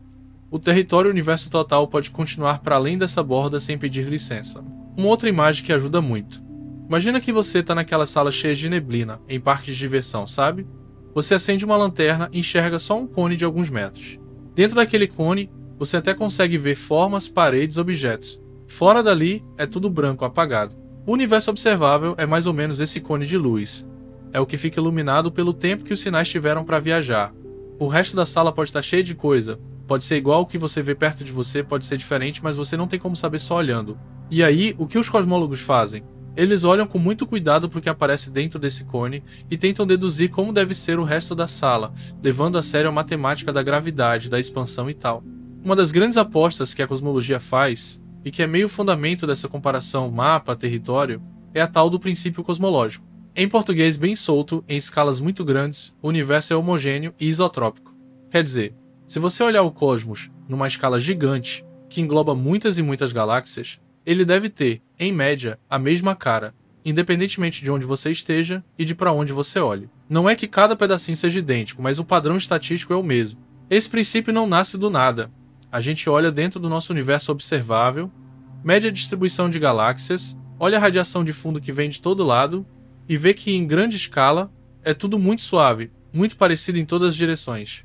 O território universo total pode continuar para além dessa borda sem pedir licença. Uma outra imagem que ajuda muito. Imagina que você está naquela sala cheia de neblina, em parques de diversão, sabe? Você acende uma lanterna e enxerga só um cone de alguns metros. Dentro daquele cone, você até consegue ver formas, paredes, objetos. Fora dali, é tudo branco, apagado. O universo observável é mais ou menos esse cone de luz. é o que fica iluminado pelo tempo que os sinais tiveram para viajar. O resto da sala pode estar cheio de coisa, pode ser igual ao que você vê perto de você, pode ser diferente, mas você não tem como saber só olhando. E aí, o que os cosmólogos fazem? Eles olham com muito cuidado para o que aparece dentro desse cone e tentam deduzir como deve ser o resto da sala, levando a sério a matemática da gravidade, da expansão e tal. Uma das grandes apostas que a cosmologia faz, e que é meio fundamento dessa comparação mapa-território, é a tal do princípio cosmológico. Em português bem solto, em escalas muito grandes, o universo é homogêneo e isotrópico. Quer dizer, se você olhar o cosmos numa escala gigante, que engloba muitas e muitas galáxias, ele deve ter, em média, a mesma cara, independentemente de onde você esteja e de para onde você olhe. Não é que cada pedacinho seja idêntico, mas o padrão estatístico é o mesmo. Esse princípio não nasce do nada. A gente olha dentro do nosso universo observável, mede a distribuição de galáxias, olha a radiação de fundo que vem de todo lado e vê que, em grande escala, é tudo muito suave, muito parecido em todas as direções.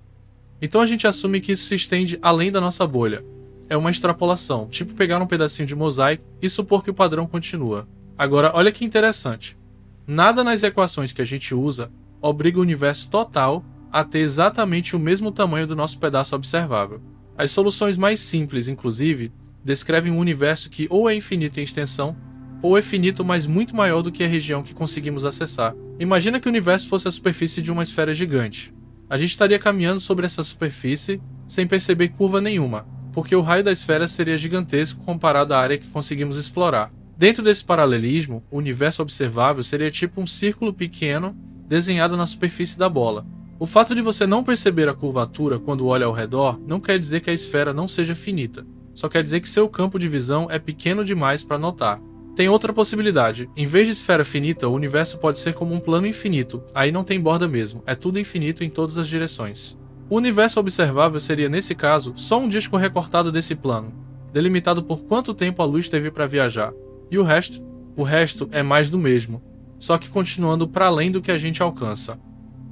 Então a gente assume que isso se estende além da nossa bolha. É uma extrapolação, tipo pegar um pedacinho de mosaico e supor que o padrão continua. Agora, olha que interessante. Nada nas equações que a gente usa obriga o universo total a ter exatamente o mesmo tamanho do nosso pedaço observável. As soluções mais simples, inclusive, descrevem um universo que ou é infinito em extensão, ou é finito, mas muito maior do que a região que conseguimos acessar. Imagina que o universo fosse a superfície de uma esfera gigante. A gente estaria caminhando sobre essa superfície sem perceber curva nenhuma, porque o raio da esfera seria gigantesco comparado à área que conseguimos explorar. Dentro desse paralelismo, o universo observável seria tipo um círculo pequeno desenhado na superfície da bola. O fato de você não perceber a curvatura quando olha ao redor não quer dizer que a esfera não seja finita, só quer dizer que seu campo de visão é pequeno demais para notar. Tem outra possibilidade. Em vez de esfera finita, o universo pode ser como um plano infinito. Aí não tem borda mesmo, é tudo infinito em todas as direções. O universo observável seria, nesse caso, só um disco recortado desse plano, delimitado por quanto tempo a luz teve para viajar. E o resto? O resto é mais do mesmo, só que continuando para além do que a gente alcança.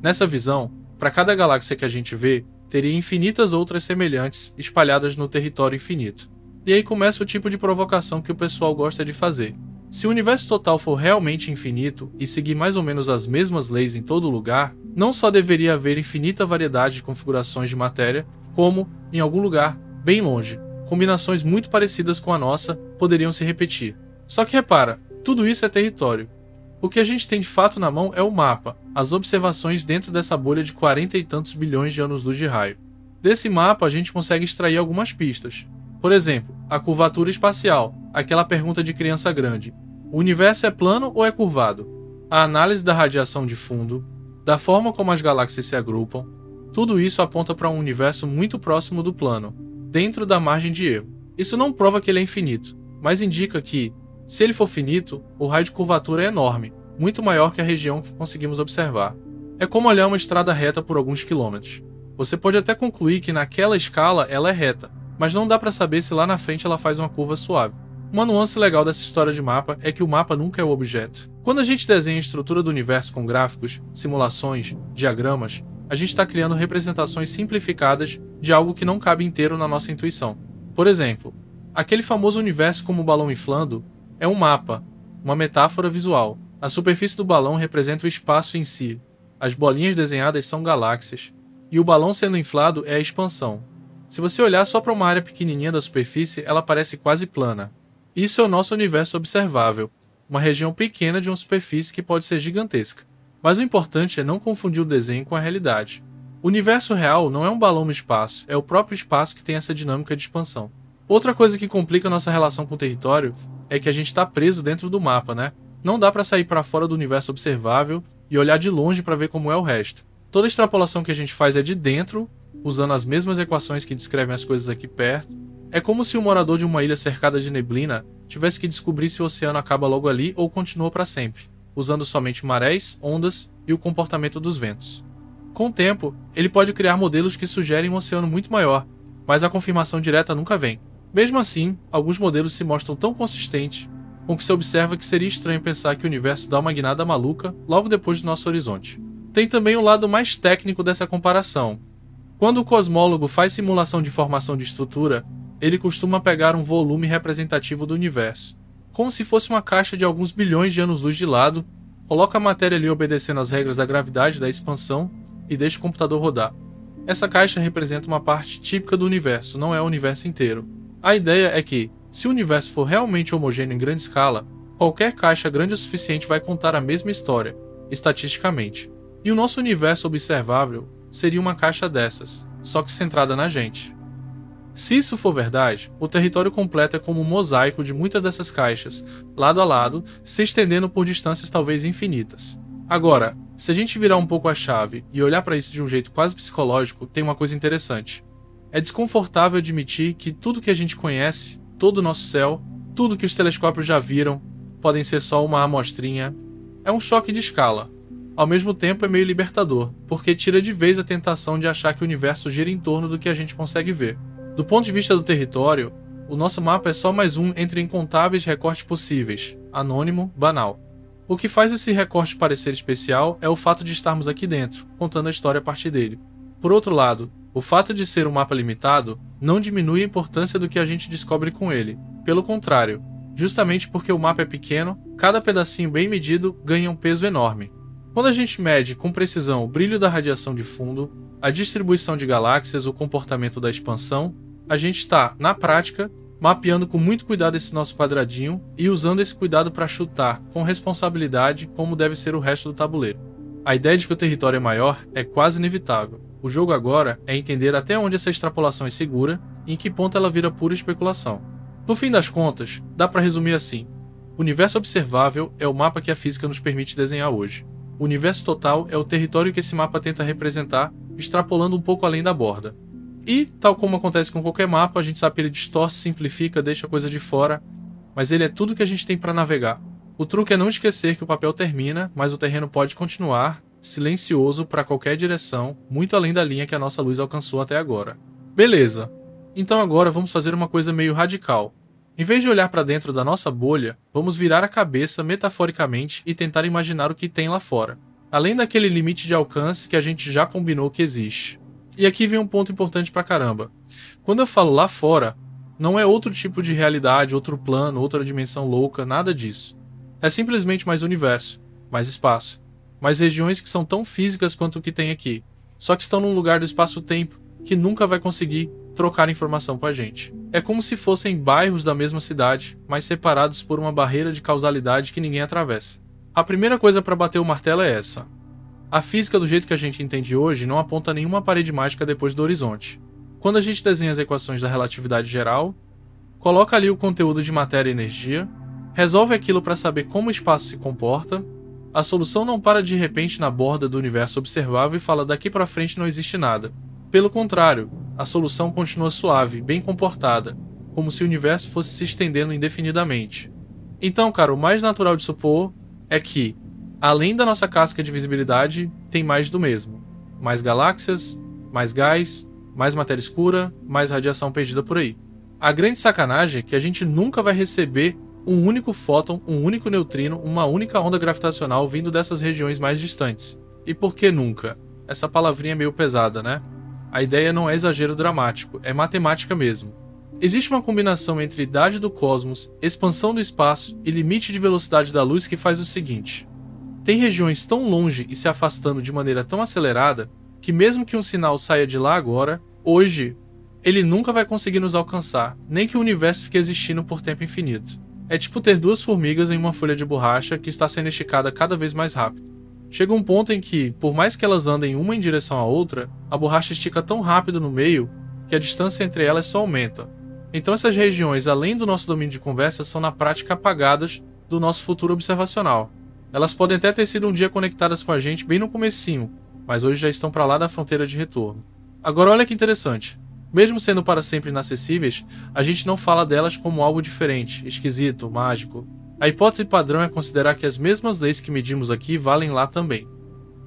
Nessa visão, para cada galáxia que a gente vê, teria infinitas outras semelhantes espalhadas no território infinito. E aí começa o tipo de provocação que o pessoal gosta de fazer. Se o universo total for realmente infinito e seguir mais ou menos as mesmas leis em todo lugar, não só deveria haver infinita variedade de configurações de matéria, como, em algum lugar, bem longe, combinações muito parecidas com a nossa poderiam se repetir. Só que repara, tudo isso é território. O que a gente tem de fato na mão é o mapa, as observações dentro dessa bolha de 40 e tantos bilhões de anos-luz de raio. Desse mapa a gente consegue extrair algumas pistas. Por exemplo, a curvatura espacial, aquela pergunta de criança grande. O universo é plano ou é curvado? A análise da radiação de fundo, da forma como as galáxias se agrupam, tudo isso aponta para um universo muito próximo do plano, dentro da margem de erro. Isso não prova que ele é infinito, mas indica que, se ele for finito, o raio de curvatura é enorme, muito maior que a região que conseguimos observar. É como olhar uma estrada reta por alguns quilômetros. Você pode até concluir que naquela escala ela é reta, mas não dá para saber se lá na frente ela faz uma curva suave. Uma nuance legal dessa história de mapa é que o mapa nunca é o objeto. Quando a gente desenha a estrutura do universo com gráficos, simulações, diagramas, a gente está criando representações simplificadas de algo que não cabe inteiro na nossa intuição. Por exemplo, aquele famoso universo como o balão inflando é um mapa, uma metáfora visual. A superfície do balão representa o espaço em si, as bolinhas desenhadas são galáxias, e o balão sendo inflado é a expansão. Se você olhar só para uma área pequenininha da superfície, ela parece quase plana. Isso é o nosso universo observável, uma região pequena de uma superfície que pode ser gigantesca. Mas o importante é não confundir o desenho com a realidade. O universo real não é um balão no espaço, é o próprio espaço que tem essa dinâmica de expansão. Outra coisa que complica nossa relação com o território é que a gente está preso dentro do mapa, né? Não dá para sair para fora do universo observável e olhar de longe para ver como é o resto. Toda extrapolação que a gente faz é de dentro, usando as mesmas equações que descrevem as coisas aqui perto. É como se o morador de uma ilha cercada de neblina tivesse que descobrir se o oceano acaba logo ali ou continua para sempre, usando somente marés, ondas e o comportamento dos ventos. Com o tempo, ele pode criar modelos que sugerem um oceano muito maior, mas a confirmação direta nunca vem. Mesmo assim, alguns modelos se mostram tão consistentes com que se observa que seria estranho pensar que o universo dá uma guinada maluca logo depois do nosso horizonte. Tem também o lado mais técnico dessa comparação. Quando o cosmólogo faz simulação de formação de estrutura, ele costuma pegar um volume representativo do universo, como se fosse uma caixa de alguns bilhões de anos-luz de lado, Coloca a matéria ali obedecendo às regras da gravidade, da expansão, e deixa o computador rodar. Essa caixa representa uma parte típica do universo, não é o universo inteiro. A ideia é que, se o universo for realmente homogêneo em grande escala, qualquer caixa grande o suficiente vai contar a mesma história, estatisticamente. E o nosso universo observável seria uma caixa dessas, só que centrada na gente. Se isso for verdade, o território completo é como um mosaico de muitas dessas caixas, lado a lado, se estendendo por distâncias talvez infinitas. Agora, se a gente virar um pouco a chave e olhar para isso de um jeito quase psicológico, tem uma coisa interessante. É desconfortável admitir que tudo que a gente conhece, todo o nosso céu, tudo que os telescópios já viram, podem ser só uma amostrinha. É um choque de escala. Ao mesmo tempo é meio libertador, porque tira de vez a tentação de achar que o universo gira em torno do que a gente consegue ver. Do ponto de vista do território, o nosso mapa é só mais um entre incontáveis recortes possíveis, anônimo, banal. O que faz esse recorte parecer especial é o fato de estarmos aqui dentro, contando a história a partir dele. Por outro lado, o fato de ser um mapa limitado não diminui a importância do que a gente descobre com ele. Pelo contrário, justamente porque o mapa é pequeno, cada pedacinho bem medido ganha um peso enorme. Quando a gente mede com precisão o brilho da radiação de fundo, a distribuição de galáxias, o comportamento da expansão, a gente está, na prática, mapeando com muito cuidado esse nosso quadradinho e usando esse cuidado para chutar, com responsabilidade, como deve ser o resto do tabuleiro. A ideia de que o território é maior é quase inevitável. O jogo agora é entender até onde essa extrapolação é segura e em que ponto ela vira pura especulação. No fim das contas, dá para resumir assim: o universo observável é o mapa que a física nos permite desenhar hoje. O universo total é o território que esse mapa tenta representar, extrapolando um pouco além da borda. E, tal como acontece com qualquer mapa, a gente sabe que ele distorce, simplifica, deixa coisa de fora, mas ele é tudo que a gente tem para navegar. O truque é não esquecer que o papel termina, mas o terreno pode continuar, silencioso para qualquer direção, muito além da linha que a nossa luz alcançou até agora. Beleza. Então agora vamos fazer uma coisa meio radical. Em vez de olhar para dentro da nossa bolha, vamos virar a cabeça metaforicamente e tentar imaginar o que tem lá fora, além daquele limite de alcance que a gente já combinou que existe. E aqui vem um ponto importante pra caramba. Quando eu falo lá fora, não é outro tipo de realidade, outro plano, outra dimensão louca, nada disso. É simplesmente mais universo, mais espaço, mais regiões que são tão físicas quanto o que tem aqui, só que estão num lugar do espaço-tempo que nunca vai conseguir trocar informação com a gente. É como se fossem bairros da mesma cidade, mas separados por uma barreira de causalidade que ninguém atravessa. A primeira coisa para bater o martelo é essa. A física do jeito que a gente entende hoje não aponta nenhuma parede mágica depois do horizonte. Quando a gente desenha as equações da relatividade geral, coloca ali o conteúdo de matéria e energia, resolve aquilo para saber como o espaço se comporta, a solução não para de repente na borda do universo observável e fala daqui para frente não existe nada. Pelo contrário, a solução continua suave, bem comportada, como se o universo fosse se estendendo indefinidamente. Então, cara, o mais natural de supor é que, além da nossa casca de visibilidade, tem mais do mesmo. Mais galáxias, mais gás, mais matéria escura, mais radiação perdida por aí. A grande sacanagem é que a gente nunca vai receber um único fóton, um único neutrino, uma única onda gravitacional vindo dessas regiões mais distantes. E por que nunca? Essa palavrinha é meio pesada, né? A ideia não é exagero dramático, é matemática mesmo. Existe uma combinação entre idade do cosmos, expansão do espaço e limite de velocidade da luz que faz o seguinte: tem regiões tão longe e se afastando de maneira tão acelerada que mesmo que um sinal saia de lá agora, hoje, ele nunca vai conseguir nos alcançar, nem que o universo fique existindo por tempo infinito. É tipo ter duas formigas em uma folha de borracha que está sendo esticada cada vez mais rápido. Chega um ponto em que, por mais que elas andem uma em direção à outra, a borracha estica tão rápido no meio que a distância entre elas só aumenta. Então essas regiões, além do nosso domínio de conversa, são na prática apagadas do nosso futuro observacional. Elas podem até ter sido um dia conectadas com a gente bem no comecinho, mas hoje já estão para lá da fronteira de retorno. Agora olha que interessante. Mesmo sendo para sempre inacessíveis, a gente não fala delas como algo diferente, esquisito, mágico. A hipótese padrão é considerar que as mesmas leis que medimos aqui valem lá também.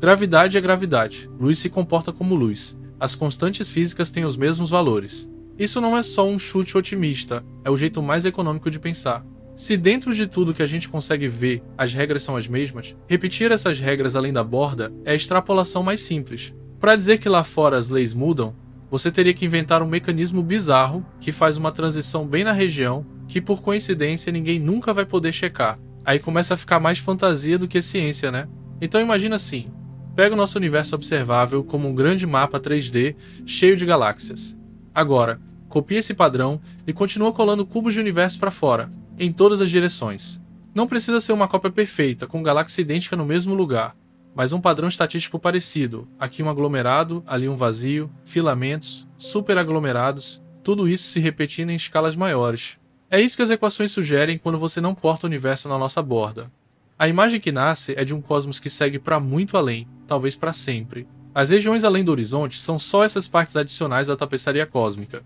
Gravidade é gravidade, luz se comporta como luz, as constantes físicas têm os mesmos valores. Isso não é só um chute otimista, é o jeito mais econômico de pensar. Se dentro de tudo que a gente consegue ver, as regras são as mesmas, repetir essas regras além da borda é a extrapolação mais simples. Para dizer que lá fora as leis mudam, você teria que inventar um mecanismo bizarro que faz uma transição bem na região que, por coincidência, ninguém nunca vai poder checar. Aí começa a ficar mais fantasia do que ciência, né? Então imagina assim, pega o nosso universo observável como um grande mapa 3D cheio de galáxias. Agora, copia esse padrão e continua colando cubos de universo para fora, em todas as direções. Não precisa ser uma cópia perfeita, com galáxia idêntica no mesmo lugar, mas um padrão estatístico parecido, aqui um aglomerado, ali um vazio, filamentos, superaglomerados, tudo isso se repetindo em escalas maiores. É isso que as equações sugerem quando você não corta o universo na nossa borda. A imagem que nasce é de um cosmos que segue para muito além, talvez para sempre. As regiões além do horizonte são só essas partes adicionais da tapeçaria cósmica,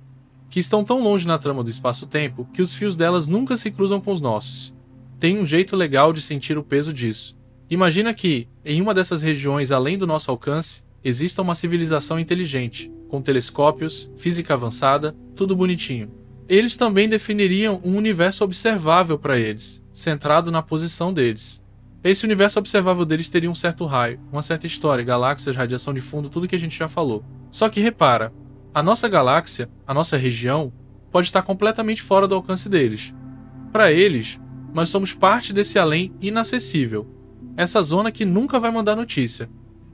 que estão tão longe na trama do espaço-tempo que os fios delas nunca se cruzam com os nossos. Tem um jeito legal de sentir o peso disso. Imagina que, em uma dessas regiões além do nosso alcance, exista uma civilização inteligente, com telescópios, física avançada, tudo bonitinho. Eles também definiriam um universo observável para eles, centrado na posição deles. Esse universo observável deles teria um certo raio, uma certa história, galáxias, radiação de fundo, tudo que a gente já falou. Só que repara, a nossa galáxia, a nossa região, pode estar completamente fora do alcance deles. Para eles, nós somos parte desse além inacessível, essa zona que nunca vai mandar notícia.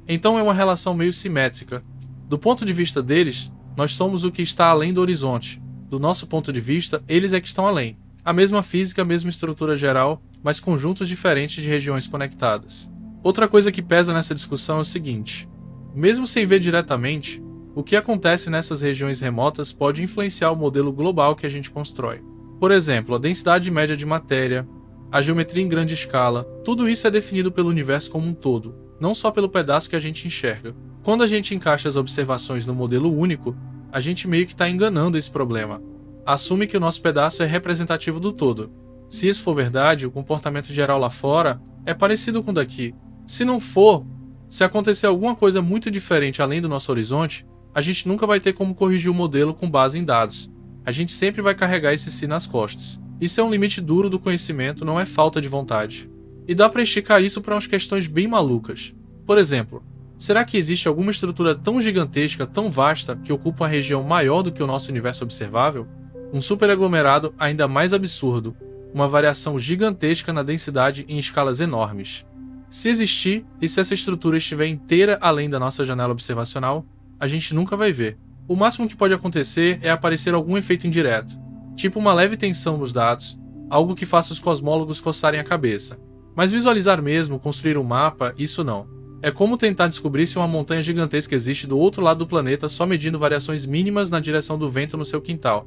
Então é uma relação meio simétrica. Do ponto de vista deles, nós somos o que está além do horizonte. Do nosso ponto de vista, eles é que estão além. A mesma física, a mesma estrutura geral, mas conjuntos diferentes de regiões conectadas. Outra coisa que pesa nessa discussão é o seguinte: mesmo sem ver diretamente, o que acontece nessas regiões remotas pode influenciar o modelo global que a gente constrói. Por exemplo, a densidade média de matéria, a geometria em grande escala, tudo isso é definido pelo universo como um todo, não só pelo pedaço que a gente enxerga. Quando a gente encaixa as observações no modelo único, a gente meio que está enganando esse problema. Assume que o nosso pedaço é representativo do todo. Se isso for verdade, o comportamento geral lá fora é parecido com o daqui. Se não for, se acontecer alguma coisa muito diferente além do nosso horizonte, a gente nunca vai ter como corrigir o modelo com base em dados. A gente sempre vai carregar esse si nas costas. Isso é um limite duro do conhecimento, não é falta de vontade. E dá para esticar isso para umas questões bem malucas. Por exemplo, será que existe alguma estrutura tão gigantesca, tão vasta, que ocupa uma região maior do que o nosso universo observável? Um superaglomerado ainda mais absurdo, uma variação gigantesca na densidade em escalas enormes. Se existir, e se essa estrutura estiver inteira além da nossa janela observacional, a gente nunca vai ver. O máximo que pode acontecer é aparecer algum efeito indireto, tipo uma leve tensão nos dados, algo que faça os cosmólogos coçarem a cabeça. Mas visualizar mesmo, construir um mapa, isso não. É como tentar descobrir se uma montanha gigantesca existe do outro lado do planeta só medindo variações mínimas na direção do vento no seu quintal.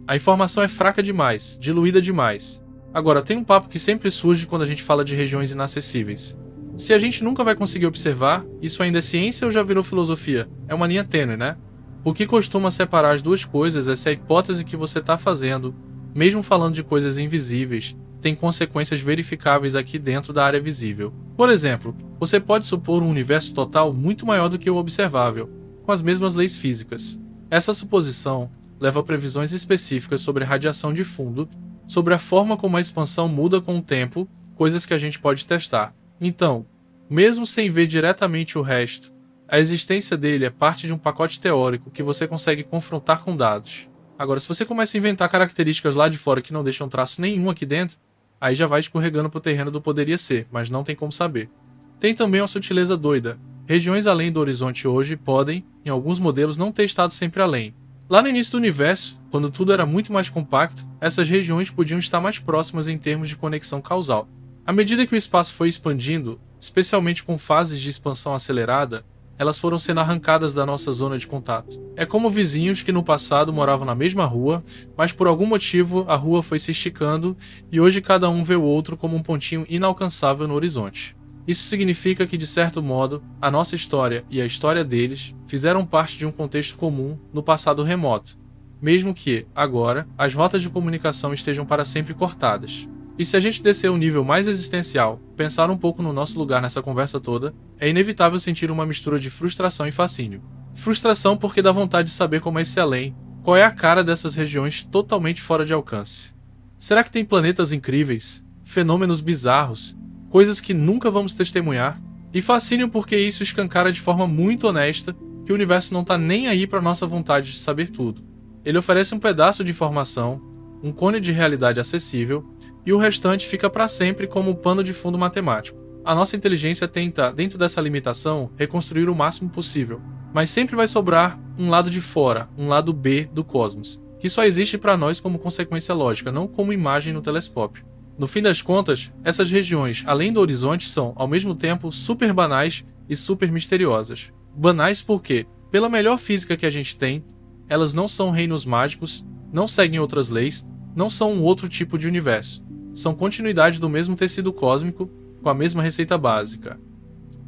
A informação é fraca demais, diluída demais. Agora, tem um papo que sempre surge quando a gente fala de regiões inacessíveis. Se a gente nunca vai conseguir observar, isso ainda é ciência ou já virou filosofia? É uma linha tênue, né? O que costuma separar as duas coisas é se a hipótese que você está fazendo, mesmo falando de coisas invisíveis, tem consequências verificáveis aqui dentro da área visível. Por exemplo, você pode supor um universo total muito maior do que o observável, com as mesmas leis físicas. Essa suposição leva a previsões específicas sobre a radiação de fundo, sobre a forma como a expansão muda com o tempo, coisas que a gente pode testar. Então, mesmo sem ver diretamente o resto, a existência dele é parte de um pacote teórico que você consegue confrontar com dados. Agora, se você começa a inventar características lá de fora que não deixam traço nenhum aqui dentro, aí já vai escorregando pro terreno do poderia ser, mas não tem como saber. Tem também uma sutileza doida. Regiões além do horizonte hoje podem, em alguns modelos, não ter estado sempre além. Lá no início do universo, quando tudo era muito mais compacto, essas regiões podiam estar mais próximas em termos de conexão causal. À medida que o espaço foi expandindo, especialmente com fases de expansão acelerada, elas foram sendo arrancadas da nossa zona de contato. É como vizinhos que no passado moravam na mesma rua, mas por algum motivo a rua foi se esticando e hoje cada um vê o outro como um pontinho inalcançável no horizonte. Isso significa que, de certo modo, a nossa história e a história deles fizeram parte de um contexto comum no passado remoto, mesmo que, agora, as rotas de comunicação estejam para sempre cortadas. E se a gente descer um nível mais existencial, pensar um pouco no nosso lugar nessa conversa toda, é inevitável sentir uma mistura de frustração e fascínio. Frustração porque dá vontade de saber como é esse além, qual é a cara dessas regiões totalmente fora de alcance. Será que tem planetas incríveis, fenômenos bizarros, coisas que nunca vamos testemunhar? E fascínio porque isso escancara de forma muito honesta que o universo não está nem aí para nossa vontade de saber tudo. Ele oferece um pedaço de informação, um cone de realidade acessível, e o restante fica para sempre como pano de fundo matemático. A nossa inteligência tenta, dentro dessa limitação, reconstruir o máximo possível, mas sempre vai sobrar um lado de fora, um lado B do cosmos, que só existe para nós como consequência lógica, não como imagem no telescópio. No fim das contas, essas regiões, além do horizonte, são, ao mesmo tempo, super banais e super misteriosas. Banais porque, pela melhor física que a gente tem, elas não são reinos mágicos, não seguem outras leis, não são um outro tipo de universo. São continuidade do mesmo tecido cósmico, com a mesma receita básica.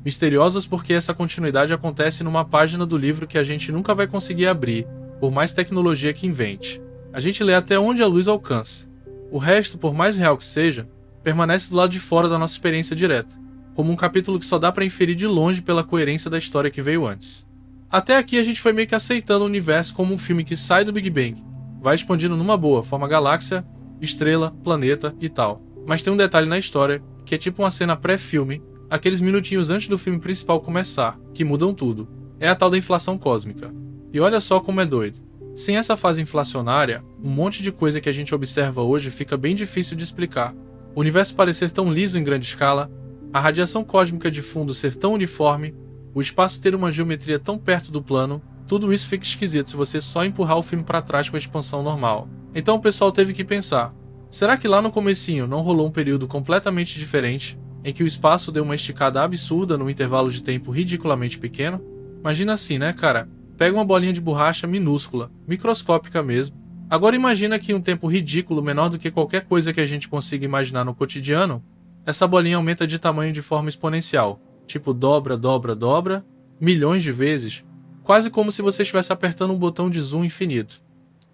Misteriosas porque essa continuidade acontece numa página do livro que a gente nunca vai conseguir abrir, por mais tecnologia que invente. A gente lê até onde a luz alcança. O resto, por mais real que seja, permanece do lado de fora da nossa experiência direta, como um capítulo que só dá para inferir de longe pela coerência da história que veio antes. Até aqui a gente foi meio que aceitando o universo como um filme que sai do Big Bang, vai expandindo numa boa, forma galáxia, estrela, planeta e tal. Mas tem um detalhe na história, que é tipo uma cena pré-filme, aqueles minutinhos antes do filme principal começar, que mudam tudo. É a tal da inflação cósmica. E olha só como é doido. Sem essa fase inflacionária, um monte de coisa que a gente observa hoje fica bem difícil de explicar. O universo parecer tão liso em grande escala, a radiação cósmica de fundo ser tão uniforme, o espaço ter uma geometria tão perto do plano, tudo isso fica esquisito se você só empurrar o filme para trás com a expansão normal. Então o pessoal teve que pensar, será que lá no comecinho não rolou um período completamente diferente, em que o espaço deu uma esticada absurda num intervalo de tempo ridiculamente pequeno? Imagina assim, né, cara? Pega uma bolinha de borracha minúscula, microscópica mesmo. Agora imagina que em um tempo ridículo, menor do que qualquer coisa que a gente consiga imaginar no cotidiano, essa bolinha aumenta de tamanho de forma exponencial. Tipo dobra, dobra, dobra, milhões de vezes, quase como se você estivesse apertando um botão de zoom infinito.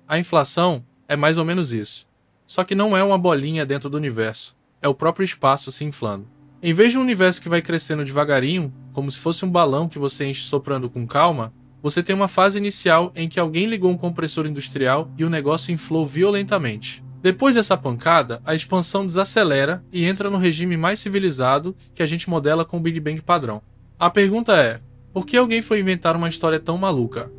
A inflação é mais ou menos isso. Só que não é uma bolinha dentro do universo, é o próprio espaço se inflando. Em vez de um universo que vai crescendo devagarinho, como se fosse um balão que você enche soprando com calma, você tem uma fase inicial em que alguém ligou um compressor industrial e o negócio inflou violentamente. Depois dessa pancada, a expansão desacelera e entra no regime mais civilizado que a gente modela com o Big Bang padrão. A pergunta é, por que alguém foi inventar uma história tão maluca?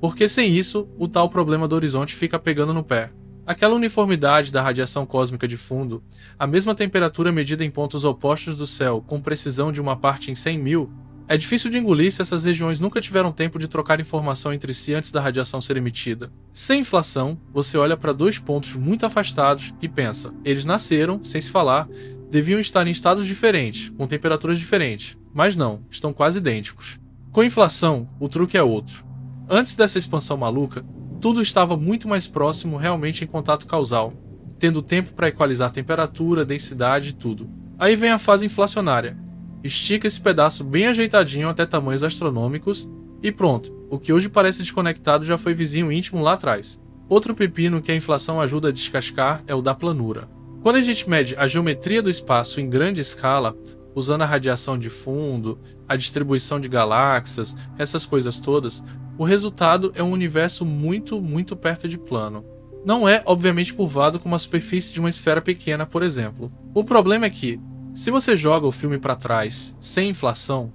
Porque sem isso, o tal problema do horizonte fica pegando no pé. Aquela uniformidade da radiação cósmica de fundo, a mesma temperatura medida em pontos opostos do céu com precisão de uma parte em 100.000, é difícil de engolir se essas regiões nunca tiveram tempo de trocar informação entre si antes da radiação ser emitida. Sem inflação, você olha para dois pontos muito afastados e pensa, eles nasceram, sem se falar, deviam estar em estados diferentes, com temperaturas diferentes, mas não, estão quase idênticos. Com inflação, o truque é outro. Antes dessa expansão maluca, tudo estava muito mais próximo realmente em contato causal, tendo tempo para equalizar temperatura, densidade e tudo. Aí vem a fase inflacionária. Estica esse pedaço bem ajeitadinho até tamanhos astronômicos e pronto, o que hoje parece desconectado já foi vizinho íntimo lá atrás. Outro pepino que a inflação ajuda a descascar é o da planura. Quando a gente mede a geometria do espaço em grande escala, usando a radiação de fundo, a distribuição de galáxias, essas coisas todas, o resultado é um universo muito, muito perto de plano. Não é, obviamente, curvado como a superfície de uma esfera pequena, por exemplo. O problema é que, se você joga o filme para trás, sem inflação,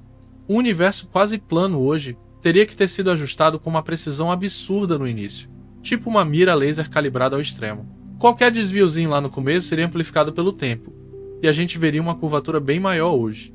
um universo quase plano hoje teria que ter sido ajustado com uma precisão absurda no início, tipo uma mira laser calibrada ao extremo. Qualquer desviozinho lá no começo seria amplificado pelo tempo, e a gente veria uma curvatura bem maior hoje.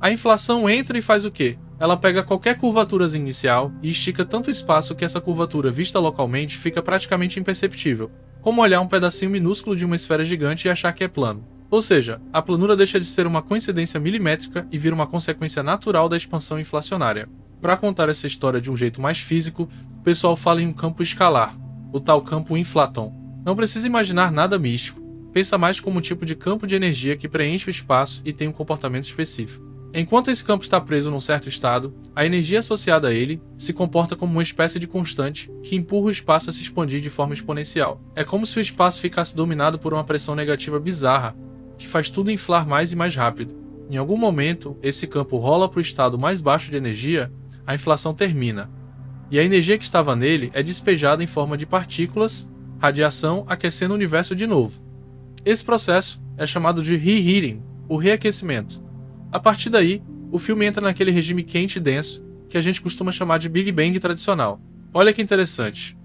A inflação entra e faz o quê? Ela pega qualquer curvaturazinha inicial e estica tanto espaço que essa curvatura vista localmente fica praticamente imperceptível, como olhar um pedacinho minúsculo de uma esfera gigante e achar que é plano. Ou seja, a planura deixa de ser uma coincidência milimétrica e vira uma consequência natural da expansão inflacionária. Para contar essa história de um jeito mais físico, o pessoal fala em um campo escalar, o tal campo inflaton. Não precisa imaginar nada místico, pensa mais como um tipo de campo de energia que preenche o espaço e tem um comportamento específico. Enquanto esse campo está preso num certo estado, a energia associada a ele se comporta como uma espécie de constante que empurra o espaço a se expandir de forma exponencial. É como se o espaço ficasse dominado por uma pressão negativa bizarra, que faz tudo inflar mais e mais rápido. Em algum momento, esse campo rola para o estado mais baixo de energia, a inflação termina, e a energia que estava nele é despejada em forma de partículas, radiação aquecendo o universo de novo. Esse processo é chamado de reheating, o reaquecimento. A partir daí, o filme entra naquele regime quente e denso que a gente costuma chamar de Big Bang tradicional. Olha que interessante.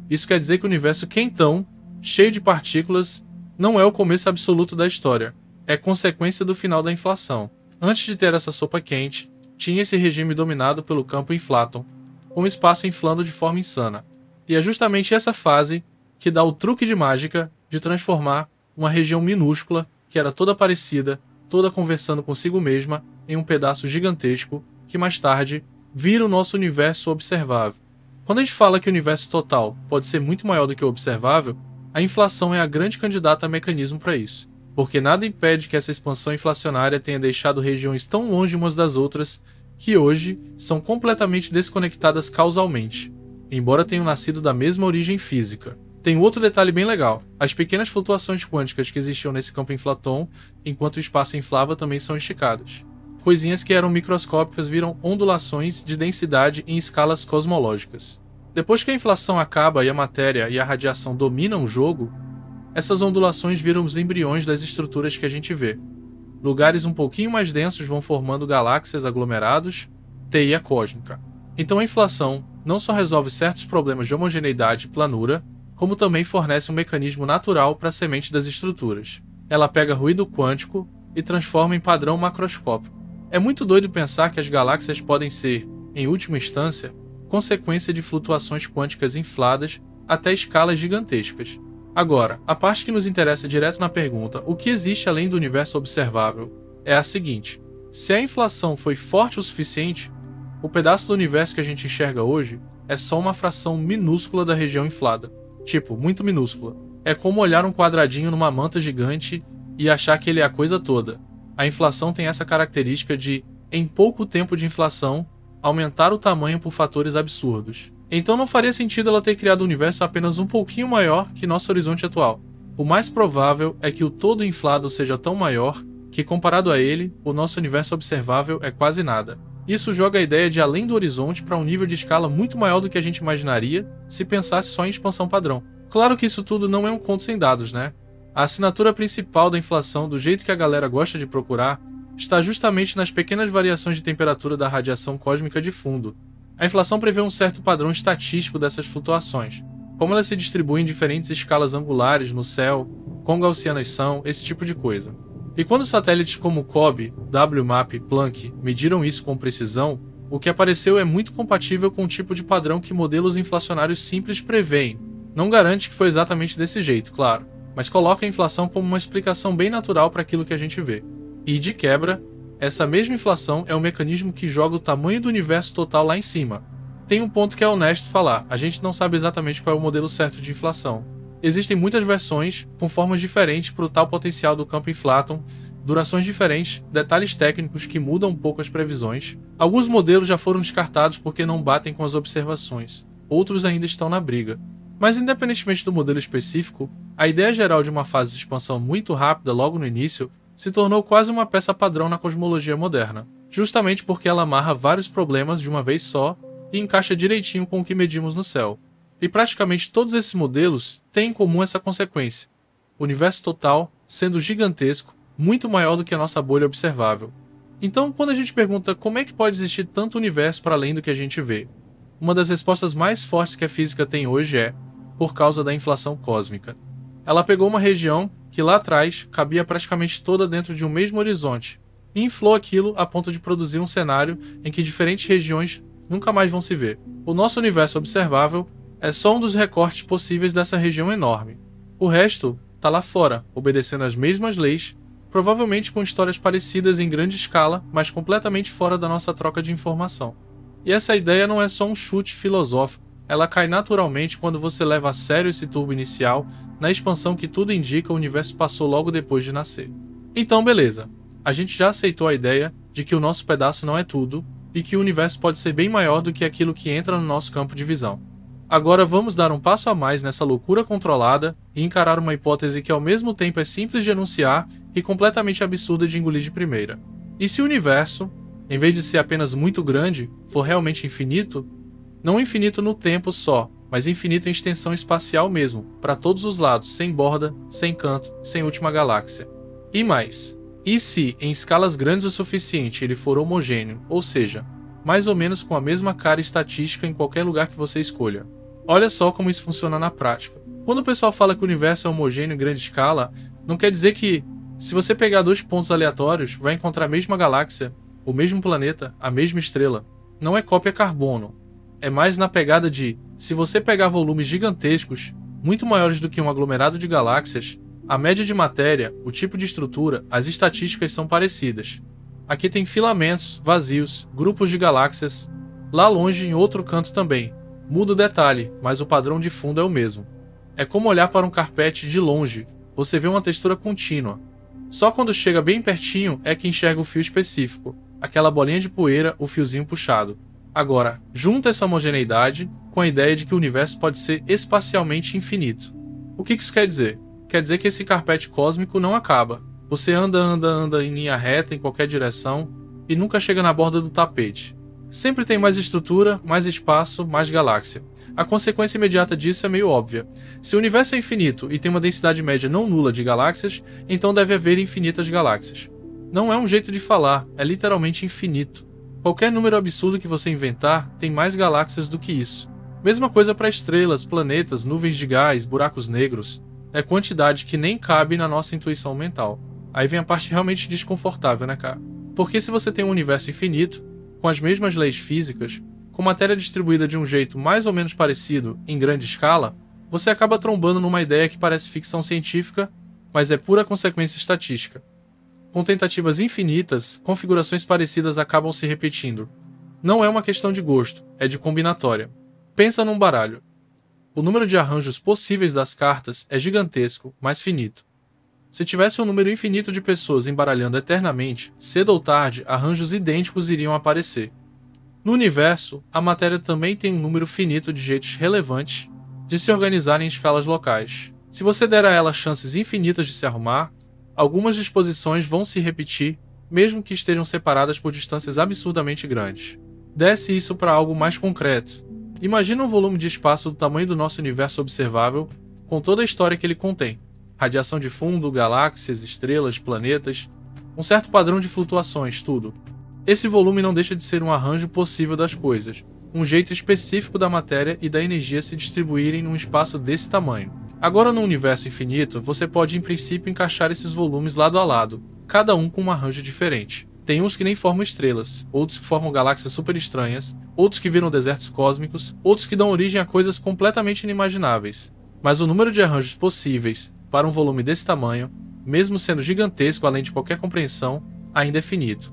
Isso quer dizer que o universo quentão, cheio de partículas, não é o começo absoluto da história, é consequência do final da inflação. Antes de ter essa sopa quente, tinha esse regime dominado pelo campo inflaton, com o espaço inflando de forma insana. E é justamente essa fase que dá o truque de mágica de transformar uma região minúscula, que era toda parecida, toda conversando consigo mesma, em um pedaço gigantesco, que mais tarde vira o nosso universo observável. Quando a gente fala que o universo total pode ser muito maior do que o observável, a inflação é a grande candidata a mecanismo para isso, porque nada impede que essa expansão inflacionária tenha deixado regiões tão longe umas das outras que hoje são completamente desconectadas causalmente, embora tenham nascido da mesma origem física. Tem outro detalhe bem legal: as pequenas flutuações quânticas que existiam nesse campo inflaton, enquanto o espaço inflava, também são esticadas. Coisinhas que eram microscópicas viram ondulações de densidade em escalas cosmológicas. Depois que a inflação acaba e a matéria e a radiação dominam o jogo, essas ondulações viram os embriões das estruturas que a gente vê. Lugares um pouquinho mais densos vão formando galáxias aglomerados, teia cósmica. Então a inflação não só resolve certos problemas de homogeneidade e planura, como também fornece um mecanismo natural para a semente das estruturas. Ela pega ruído quântico e transforma em padrão macroscópico. É muito doido pensar que as galáxias podem ser, em última instância, consequência de flutuações quânticas infladas até escalas gigantescas. Agora, a parte que nos interessa direto na pergunta o que existe além do universo observável é a seguinte: se a inflação foi forte o suficiente, o pedaço do universo que a gente enxerga hoje é só uma fração minúscula da região inflada. Tipo, muito minúscula. É como olhar um quadradinho numa manta gigante e achar que ele é a coisa toda. A inflação tem essa característica de, em pouco tempo de inflação, aumentar o tamanho por fatores absurdos. Então não faria sentido ela ter criado um universo apenas um pouquinho maior que nosso horizonte atual. O mais provável é que o todo inflado seja tão maior que, comparado a ele, o nosso universo observável é quase nada. Isso joga a ideia de além do horizonte para um nível de escala muito maior do que a gente imaginaria se pensasse só em expansão padrão. Claro que isso tudo não é um conto sem dados, né? A assinatura principal da inflação, do jeito que a galera gosta de procurar, está justamente nas pequenas variações de temperatura da radiação cósmica de fundo. A inflação prevê um certo padrão estatístico dessas flutuações, como elas se distribuem em diferentes escalas angulares no céu, quão gaussianas são, esse tipo de coisa. E quando satélites como COBE, WMAP e Planck mediram isso com precisão, o que apareceu é muito compatível com o tipo de padrão que modelos inflacionários simples prevêem. Não garante que foi exatamente desse jeito, claro, mas coloca a inflação como uma explicação bem natural para aquilo que a gente vê. E, de quebra, essa mesma inflação é o mecanismo que joga o tamanho do universo total lá em cima. Tem um ponto que é honesto falar: a gente não sabe exatamente qual é o modelo certo de inflação. Existem muitas versões, com formas diferentes para o tal potencial do campo inflaton, durações diferentes, detalhes técnicos que mudam um pouco as previsões. Alguns modelos já foram descartados porque não batem com as observações, outros ainda estão na briga. Mas independentemente do modelo específico, a ideia geral de uma fase de expansão muito rápida logo no início se tornou quase uma peça padrão na cosmologia moderna, justamente porque ela amarra vários problemas de uma vez só e encaixa direitinho com o que medimos no céu. E praticamente todos esses modelos têm em comum essa consequência: o universo total sendo gigantesco, muito maior do que a nossa bolha observável. Então, quando a gente pergunta como é que pode existir tanto universo para além do que a gente vê, uma das respostas mais fortes que a física tem hoje é por causa da inflação cósmica. Ela pegou uma região que lá atrás cabia praticamente toda dentro de um mesmo horizonte e inflou aquilo a ponto de produzir um cenário em que diferentes regiões nunca mais vão se ver. O nosso universo observável é só um dos recortes possíveis dessa região enorme. O resto está lá fora, obedecendo às mesmas leis, provavelmente com histórias parecidas em grande escala, mas completamente fora da nossa troca de informação. E essa ideia não é só um chute filosófico, ela cai naturalmente quando você leva a sério esse turbo inicial na expansão que tudo indica o universo passou logo depois de nascer. Então beleza, a gente já aceitou a ideia de que o nosso pedaço não é tudo e que o universo pode ser bem maior do que aquilo que entra no nosso campo de visão. Agora vamos dar um passo a mais nessa loucura controlada e encarar uma hipótese que ao mesmo tempo é simples de enunciar e completamente absurda de engolir de primeira. E se o universo, em vez de ser apenas muito grande, for realmente infinito, não infinito no tempo só, mas infinito em extensão espacial mesmo, para todos os lados, sem borda, sem canto, sem última galáxia. E mais, e se em escalas grandes o suficiente ele for homogêneo, ou seja, mais ou menos com a mesma cara estatística em qualquer lugar que você escolha? Olha só como isso funciona na prática. Quando o pessoal fala que o universo é homogêneo em grande escala, não quer dizer que, se você pegar dois pontos aleatórios, vai encontrar a mesma galáxia, o mesmo planeta, a mesma estrela. Não é cópia carbono. É mais na pegada de, se você pegar volumes gigantescos, muito maiores do que um aglomerado de galáxias, a média de matéria, o tipo de estrutura, as estatísticas são parecidas. Aqui tem filamentos, vazios, grupos de galáxias, lá longe em outro canto também. Muda o detalhe, mas o padrão de fundo é o mesmo. É como olhar para um carpete de longe, você vê uma textura contínua. Só quando chega bem pertinho é que enxerga o fio específico, aquela bolinha de poeira, o fiozinho puxado. Agora, junta essa homogeneidade com a ideia de que o universo pode ser espacialmente infinito. O que isso quer dizer? Quer dizer que esse carpete cósmico não acaba. Você anda em linha reta em qualquer direção e nunca chega na borda do tapete. Sempre tem mais estrutura, mais espaço, mais galáxia. A consequência imediata disso é meio óbvia. Se o universo é infinito e tem uma densidade média não nula de galáxias, então deve haver infinitas galáxias. Não é um jeito de falar, é literalmente infinito. Qualquer número absurdo que você inventar tem mais galáxias do que isso. Mesma coisa para estrelas, planetas, nuvens de gás, buracos negros. É quantidade que nem cabe na nossa intuição mental. Aí vem a parte realmente desconfortável, né, cara? Porque se você tem um universo infinito, com as mesmas leis físicas, com matéria distribuída de um jeito mais ou menos parecido em grande escala, você acaba trombando numa ideia que parece ficção científica, mas é pura consequência estatística. Com tentativas infinitas, configurações parecidas acabam se repetindo. Não é uma questão de gosto, é de combinatória. Pensa num baralho. O número de arranjos possíveis das cartas é gigantesco, mas finito. Se tivesse um número infinito de pessoas embaralhando eternamente, cedo ou tarde, arranjos idênticos iriam aparecer. No universo, a matéria também tem um número finito de jeitos relevantes de se organizar em escalas locais. Se você der a ela chances infinitas de se arrumar, algumas disposições vão se repetir, mesmo que estejam separadas por distâncias absurdamente grandes. Desce isso para algo mais concreto. Imagina um volume de espaço do tamanho do nosso universo observável, com toda a história que ele contém. Radiação de fundo, galáxias, estrelas, planetas, um certo padrão de flutuações, tudo. Esse volume não deixa de ser um arranjo possível das coisas, um jeito específico da matéria e da energia se distribuírem num espaço desse tamanho. Agora, no universo infinito, você pode em princípio encaixar esses volumes lado a lado, cada um com um arranjo diferente. Tem uns que nem formam estrelas, outros que formam galáxias super estranhas, outros que viram desertos cósmicos, outros que dão origem a coisas completamente inimagináveis. Mas o número de arranjos possíveis para um volume desse tamanho, mesmo sendo gigantesco além de qualquer compreensão, ainda é finito.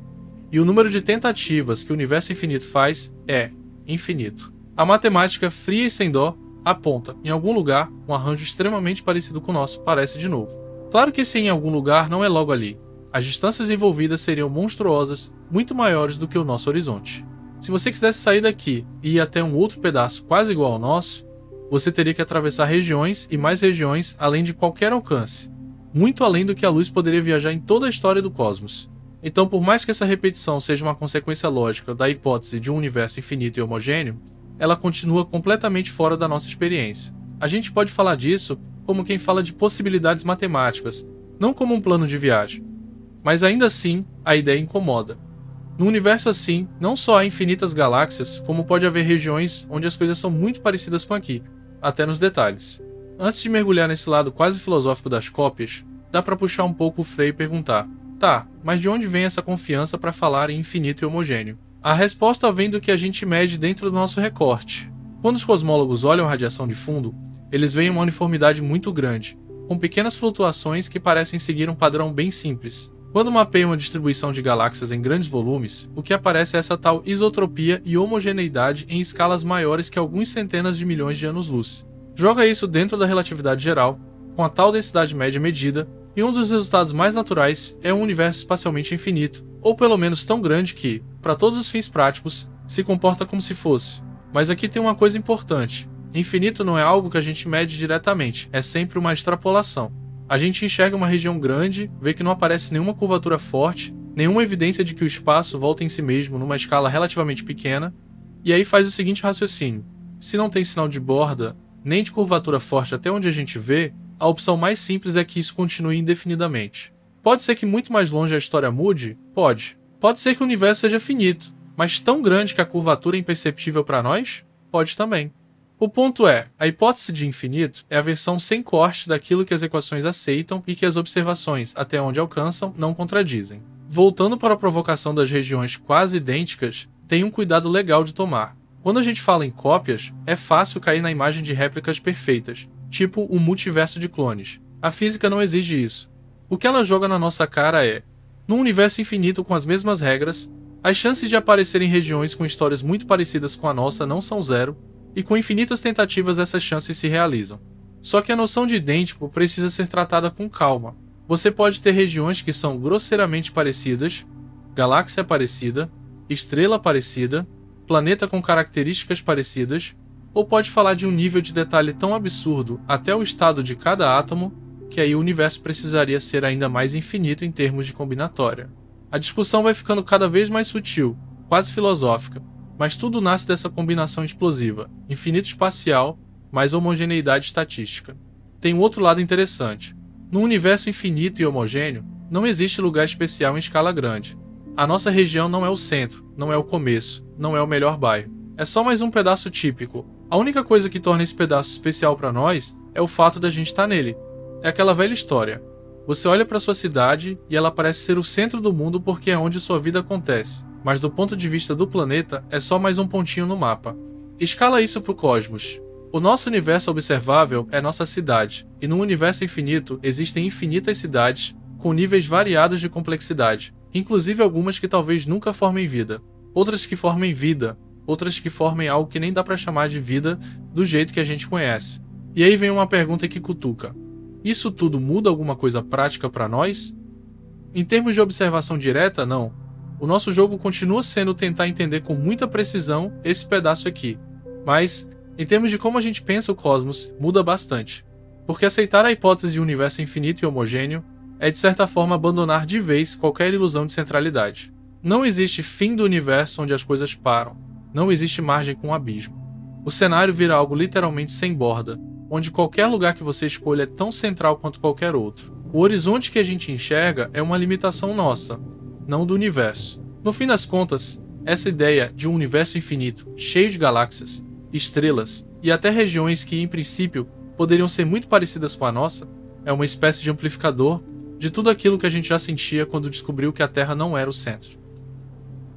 E o número de tentativas que o universo infinito faz é infinito. A matemática fria e sem dó aponta, em algum lugar, um arranjo extremamente parecido com o nosso, parece de novo. Claro que esse em algum lugar não é logo ali. As distâncias envolvidas seriam monstruosas, muito maiores do que o nosso horizonte. Se você quisesse sair daqui e ir até um outro pedaço quase igual ao nosso, você teria que atravessar regiões e mais regiões além de qualquer alcance. Muito além do que a luz poderia viajar em toda a história do cosmos. Então, por mais que essa repetição seja uma consequência lógica da hipótese de um universo infinito e homogêneo, ela continua completamente fora da nossa experiência. A gente pode falar disso como quem fala de possibilidades matemáticas, não como um plano de viagem. Mas ainda assim, a ideia incomoda. Num universo assim, não só há infinitas galáxias, como pode haver regiões onde as coisas são muito parecidas com aqui, até nos detalhes. Antes de mergulhar nesse lado quase filosófico das cópias, dá pra puxar um pouco o freio e perguntar: tá, mas de onde vem essa confiança para falar em infinito e homogêneo? A resposta vem do que a gente mede dentro do nosso recorte. Quando os cosmólogos olham a radiação de fundo, eles veem uma uniformidade muito grande, com pequenas flutuações que parecem seguir um padrão bem simples. Quando mapeiam uma distribuição de galáxias em grandes volumes, o que aparece é essa tal isotropia e homogeneidade em escalas maiores que algumas centenas de milhões de anos-luz. Joga isso dentro da relatividade geral, com a tal densidade média medida, e um dos resultados mais naturais é um universo espacialmente infinito, ou pelo menos tão grande que, para todos os fins práticos, se comporta como se fosse. Mas aqui tem uma coisa importante: infinito não é algo que a gente mede diretamente, é sempre uma extrapolação. A gente enxerga uma região grande, vê que não aparece nenhuma curvatura forte, nenhuma evidência de que o espaço volta em si mesmo numa escala relativamente pequena, e aí faz o seguinte raciocínio: se não tem sinal de borda, nem de curvatura forte até onde a gente vê, a opção mais simples é que isso continue indefinidamente. Pode ser que muito mais longe a história mude? Pode. Pode ser que o universo seja finito, mas tão grande que a curvatura é imperceptível para nós? Pode também. O ponto é, a hipótese de infinito é a versão sem corte daquilo que as equações aceitam e que as observações, até onde alcançam, não contradizem. Voltando para a provocação das regiões quase idênticas, tem um cuidado legal de tomar. Quando a gente fala em cópias, é fácil cair na imagem de réplicas perfeitas, tipo um multiverso de clones. A física não exige isso. O que ela joga na nossa cara é, num universo infinito com as mesmas regras, as chances de aparecerem regiões com histórias muito parecidas com a nossa não são zero, e com infinitas tentativas essas chances se realizam. Só que a noção de idêntico precisa ser tratada com calma. Você pode ter regiões que são grosseiramente parecidas, galáxia parecida, estrela parecida, planeta com características parecidas, ou pode falar de um nível de detalhe tão absurdo até o estado de cada átomo, que aí o universo precisaria ser ainda mais infinito em termos de combinatória. A discussão vai ficando cada vez mais sutil, quase filosófica, mas tudo nasce dessa combinação explosiva, infinito espacial, mais homogeneidade estatística. Tem um outro lado interessante. No universo infinito e homogêneo, não existe lugar especial em escala grande. A nossa região não é o centro, não é o começo, não é o melhor bairro. É só mais um pedaço típico. A única coisa que torna esse pedaço especial para nós é o fato da gente estar nele. É aquela velha história. Você olha para sua cidade e ela parece ser o centro do mundo porque é onde sua vida acontece, mas do ponto de vista do planeta é só mais um pontinho no mapa. Escala isso para o cosmos. O nosso universo observável é nossa cidade, e no universo infinito existem infinitas cidades com níveis variados de complexidade, inclusive algumas que talvez nunca formem vida, outras que formem vida, outras que formem algo que nem dá para chamar de vida do jeito que a gente conhece. E aí vem uma pergunta que cutuca. Isso tudo muda alguma coisa prática para nós? Em termos de observação direta, não. O nosso jogo continua sendo tentar entender com muita precisão esse pedaço aqui. Mas, em termos de como a gente pensa o cosmos, muda bastante. Porque aceitar a hipótese de um universo infinito e homogêneo é de certa forma abandonar de vez qualquer ilusão de centralidade. Não existe fim do universo onde as coisas param. Não existe margem com um abismo. O cenário vira algo literalmente sem borda, onde qualquer lugar que você escolha é tão central quanto qualquer outro. O horizonte que a gente enxerga é uma limitação nossa, não do universo. No fim das contas, essa ideia de um universo infinito, cheio de galáxias, estrelas e até regiões que, em princípio, poderiam ser muito parecidas com a nossa, é uma espécie de amplificador de tudo aquilo que a gente já sentia quando descobriu que a Terra não era o centro.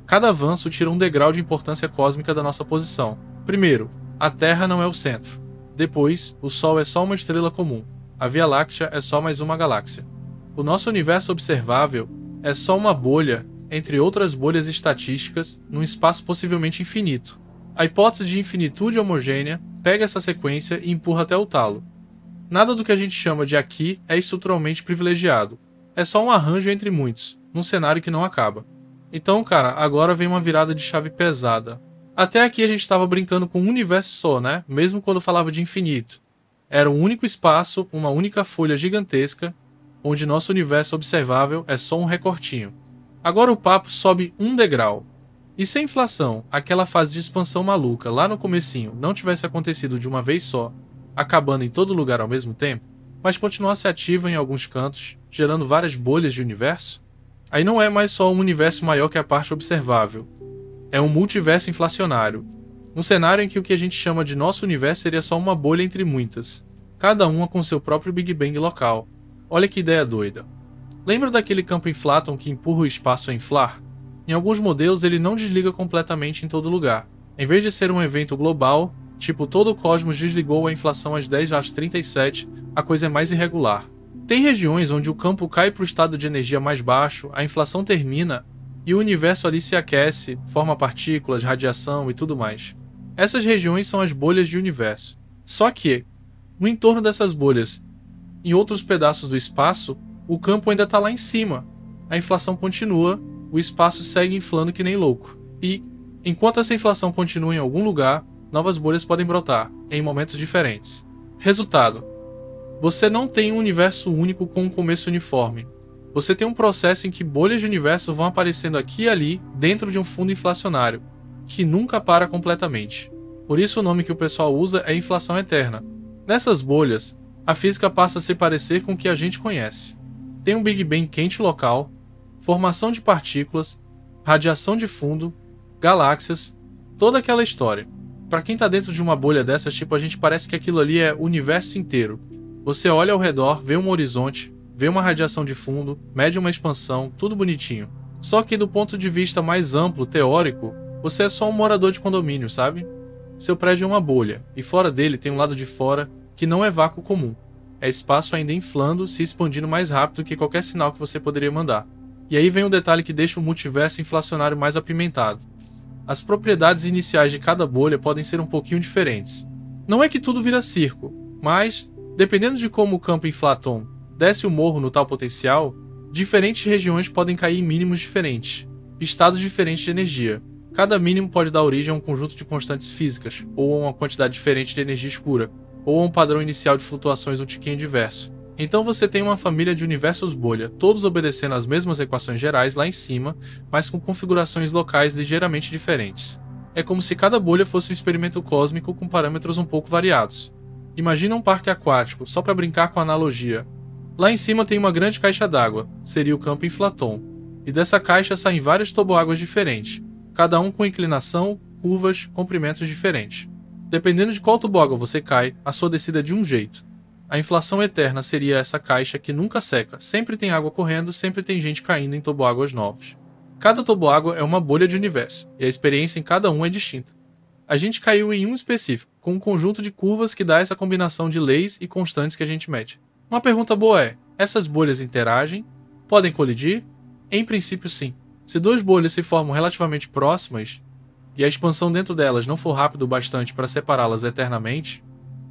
Cada avanço tira um degrau de importância cósmica da nossa posição. Primeiro, a Terra não é o centro. Depois, o Sol é só uma estrela comum. A Via Láctea é só mais uma galáxia. O nosso universo observável é só uma bolha, entre outras bolhas estatísticas, num espaço possivelmente infinito. A hipótese de infinitude homogênea pega essa sequência e empurra até o talo. Nada do que a gente chama de aqui é estruturalmente privilegiado. É só um arranjo entre muitos, num cenário que não acaba. Então, cara, agora vem uma virada de chave pesada. Até aqui a gente estava brincando com um universo só, né? Mesmo quando falava de infinito. Era um único espaço, uma única folha gigantesca, onde nosso universo observável é só um recortinho. Agora o papo sobe um degrau. E se a inflação, aquela fase de expansão maluca lá no comecinho, não tivesse acontecido de uma vez só, acabando em todo lugar ao mesmo tempo, mas continuasse ativa em alguns cantos, gerando várias bolhas de universo, aí não é mais só um universo maior que a parte observável. É um multiverso inflacionário. Um cenário em que o que a gente chama de nosso universo seria só uma bolha entre muitas, cada uma com seu próprio Big Bang local. Olha que ideia doida. Lembra daquele campo infláton que empurra o espaço a inflar? Em alguns modelos ele não desliga completamente em todo lugar. Em vez de ser um evento global, tipo todo o cosmos desligou a inflação às 10:37, a coisa é mais irregular. Tem regiões onde o campo cai para o estado de energia mais baixo, a inflação termina e o universo ali se aquece, forma partículas, radiação e tudo mais. Essas regiões são as bolhas de universo. Só que, no entorno dessas bolhas, em outros pedaços do espaço, o campo ainda está lá em cima. A inflação continua, o espaço segue inflando que nem louco. E, enquanto essa inflação continua em algum lugar, novas bolhas podem brotar, em momentos diferentes. Resultado: você não tem um universo único com um começo uniforme. Você tem um processo em que bolhas de universo vão aparecendo aqui e ali dentro de um fundo inflacionário, que nunca para completamente. Por isso o nome que o pessoal usa é inflação eterna. Nessas bolhas, a física passa a se parecer com o que a gente conhece. Tem um Big Bang quente local, formação de partículas, radiação de fundo, galáxias, toda aquela história. Pra quem tá dentro de uma bolha dessas, tipo, a gente parece que aquilo ali é o universo inteiro. Você olha ao redor, vê um horizonte, vê uma radiação de fundo, mede uma expansão, tudo bonitinho. Só que do ponto de vista mais amplo, teórico, você é só um morador de condomínio, sabe? Seu prédio é uma bolha, e fora dele tem um lado de fora que não é vácuo comum. É espaço ainda inflando, se expandindo mais rápido que qualquer sinal que você poderia mandar. E aí vem um detalhe que deixa o multiverso inflacionário mais apimentado. As propriedades iniciais de cada bolha podem ser um pouquinho diferentes. Não é que tudo vira circo, mas, dependendo de como o campo inflaton desce o morro no tal potencial, diferentes regiões podem cair em mínimos diferentes, estados diferentes de energia. Cada mínimo pode dar origem a um conjunto de constantes físicas, ou a uma quantidade diferente de energia escura, ou a um padrão inicial de flutuações um tiquinho diverso. Então você tem uma família de universos bolha, todos obedecendo às mesmas equações gerais lá em cima, mas com configurações locais ligeiramente diferentes. É como se cada bolha fosse um experimento cósmico com parâmetros um pouco variados. Imagina um parque aquático, só para brincar com a analogia. Lá em cima tem uma grande caixa d'água, seria o campo inflaton, e dessa caixa saem vários toboáguas diferentes, cada um com inclinação, curvas, comprimentos diferentes. Dependendo de qual toboágua você cai, a sua descida é de um jeito. A inflação eterna seria essa caixa que nunca seca, sempre tem água correndo, sempre tem gente caindo em toboáguas novos. Cada toboágua é uma bolha de universo, e a experiência em cada um é distinta. A gente caiu em um específico, com um conjunto de curvas que dá essa combinação de leis e constantes que a gente mede. Uma pergunta boa é, essas bolhas interagem? Podem colidir? Em princípio sim. Se duas bolhas se formam relativamente próximas, e a expansão dentro delas não for rápido o bastante para separá-las eternamente,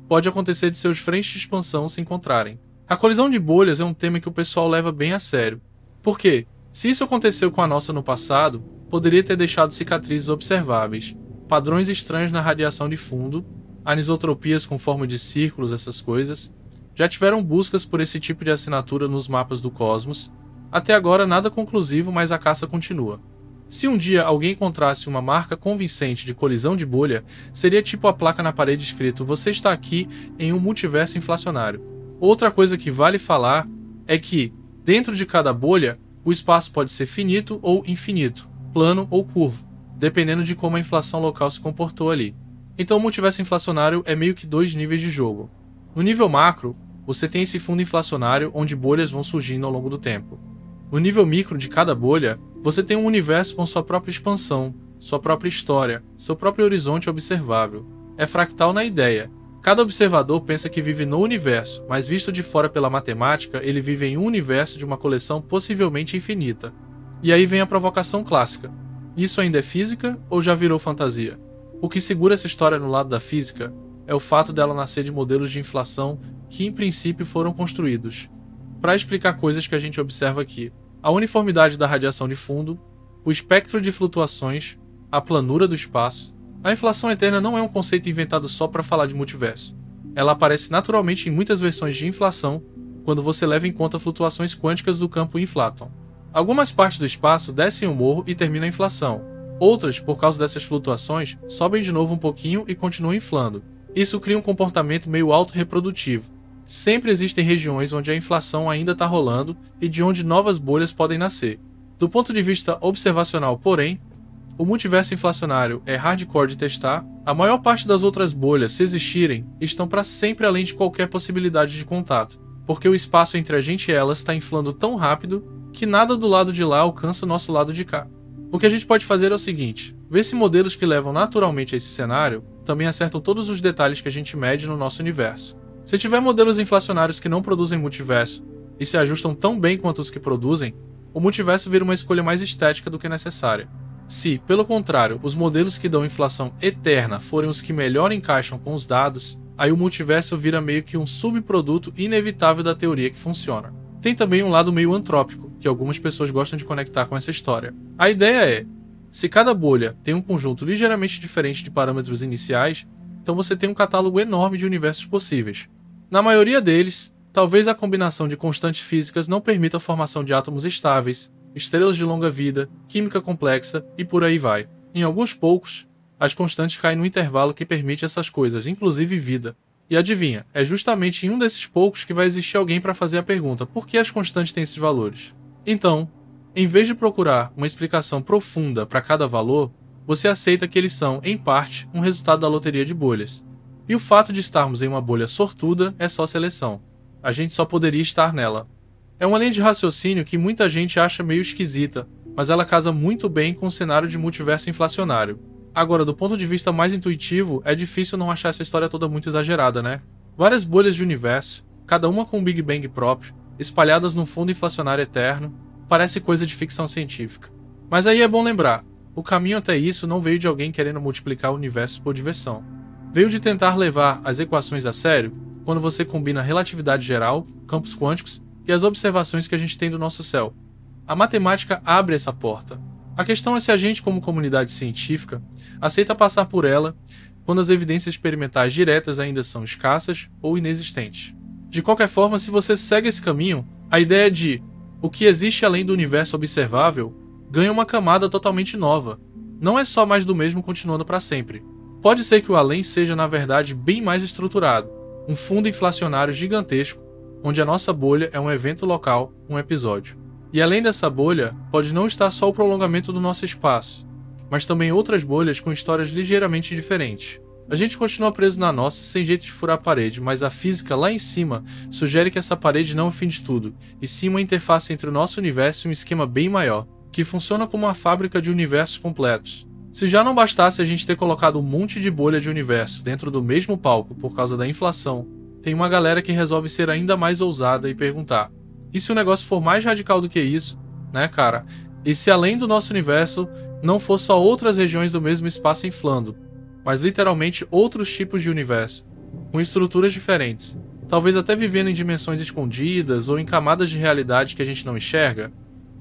pode acontecer de seus frentes de expansão se encontrarem. A colisão de bolhas é um tema que o pessoal leva bem a sério. Por quê? Se isso aconteceu com a nossa no passado, poderia ter deixado cicatrizes observáveis, padrões estranhos na radiação de fundo, anisotropias com forma de círculos, essas coisas. Já tiveram buscas por esse tipo de assinatura nos mapas do cosmos. Até agora nada conclusivo, mas a caça continua. Se um dia alguém encontrasse uma marca convincente de colisão de bolha, seria tipo a placa na parede escrito "Você está aqui em um multiverso inflacionário". Outra coisa que vale falar é que, dentro de cada bolha, o espaço pode ser finito ou infinito, plano ou curvo, dependendo de como a inflação local se comportou ali. Então o multiverso inflacionário é meio que dois níveis de jogo. No nível macro, você tem esse fundo inflacionário onde bolhas vão surgindo ao longo do tempo. No nível micro de cada bolha, você tem um universo com sua própria expansão, sua própria história, seu próprio horizonte observável. É fractal na ideia. Cada observador pensa que vive no universo, mas visto de fora pela matemática, ele vive em um universo de uma coleção possivelmente infinita. E aí vem a provocação clássica. Isso ainda é física ou já virou fantasia? O que segura essa história no lado da física é o fato dela nascer de modelos de inflação que em princípio foram construídos para explicar coisas que a gente observa aqui. A uniformidade da radiação de fundo, o espectro de flutuações, a planura do espaço. A inflação eterna não é um conceito inventado só para falar de multiverso. Ela aparece naturalmente em muitas versões de inflação, quando você leva em conta flutuações quânticas do campo inflaton. Algumas partes do espaço descem o morro e terminam a inflação. Outras, por causa dessas flutuações, sobem de novo um pouquinho e continuam inflando. Isso cria um comportamento meio autorreprodutivo. Sempre existem regiões onde a inflação ainda está rolando e de onde novas bolhas podem nascer. Do ponto de vista observacional, porém, o multiverso inflacionário é hardcore de testar. A maior parte das outras bolhas, se existirem, estão para sempre além de qualquer possibilidade de contato, porque o espaço entre a gente e elas está inflando tão rápido que nada do lado de lá alcança o nosso lado de cá. O que a gente pode fazer é o seguinte: ver se modelos que levam naturalmente a esse cenário também acertam todos os detalhes que a gente mede no nosso universo. Se tiver modelos inflacionários que não produzem multiverso e se ajustam tão bem quanto os que produzem, o multiverso vira uma escolha mais estética do que necessária. Se, pelo contrário, os modelos que dão inflação eterna forem os que melhor encaixam com os dados, aí o multiverso vira meio que um subproduto inevitável da teoria que funciona. Tem também um lado meio antrópico, que algumas pessoas gostam de conectar com essa história. A ideia é, se cada bolha tem um conjunto ligeiramente diferente de parâmetros iniciais, então você tem um catálogo enorme de universos possíveis. Na maioria deles, talvez a combinação de constantes físicas não permita a formação de átomos estáveis, estrelas de longa vida, química complexa e por aí vai. Em alguns poucos, as constantes caem no intervalo que permite essas coisas, inclusive vida. E adivinha, é justamente em um desses poucos que vai existir alguém para fazer a pergunta: por que as constantes têm esses valores? Então, em vez de procurar uma explicação profunda para cada valor, você aceita que eles são, em parte, um resultado da loteria de bolhas. E o fato de estarmos em uma bolha sortuda é só seleção. A gente só poderia estar nela. É uma linha de raciocínio que muita gente acha meio esquisita, mas ela casa muito bem com o cenário de multiverso inflacionário. Agora, do ponto de vista mais intuitivo, é difícil não achar essa história toda muito exagerada, né? Várias bolhas de universo, cada uma com um Big Bang próprio, espalhadas num fundo inflacionário eterno, parece coisa de ficção científica. Mas aí é bom lembrar, o caminho até isso não veio de alguém querendo multiplicar universos por diversão. Veio de tentar levar as equações a sério quando você combina a relatividade geral, campos quânticos e as observações que a gente tem do nosso céu. A matemática abre essa porta. A questão é se a gente, como comunidade científica, aceita passar por ela quando as evidências experimentais diretas ainda são escassas ou inexistentes. De qualquer forma, se você segue esse caminho, a ideia de o que existe além do universo observável ganha uma camada totalmente nova. Não é só mais do mesmo continuando para sempre. Pode ser que o além seja, na verdade, bem mais estruturado, um fundo inflacionário gigantesco, onde a nossa bolha é um evento local, um episódio. E além dessa bolha, pode não estar só o prolongamento do nosso espaço, mas também outras bolhas com histórias ligeiramente diferentes. A gente continua preso na nossa, sem jeito de furar a parede, mas a física lá em cima sugere que essa parede não é o fim de tudo, e sim uma interface entre o nosso universo e um esquema bem maior, que funciona como uma fábrica de universos completos. Se já não bastasse a gente ter colocado um monte de bolha de universo dentro do mesmo palco por causa da inflação, tem uma galera que resolve ser ainda mais ousada e perguntar: e se o negócio for mais radical do que isso, né, cara? E se além do nosso universo não for só outras regiões do mesmo espaço inflando, mas literalmente outros tipos de universo, com estruturas diferentes, talvez até vivendo em dimensões escondidas ou em camadas de realidade que a gente não enxerga?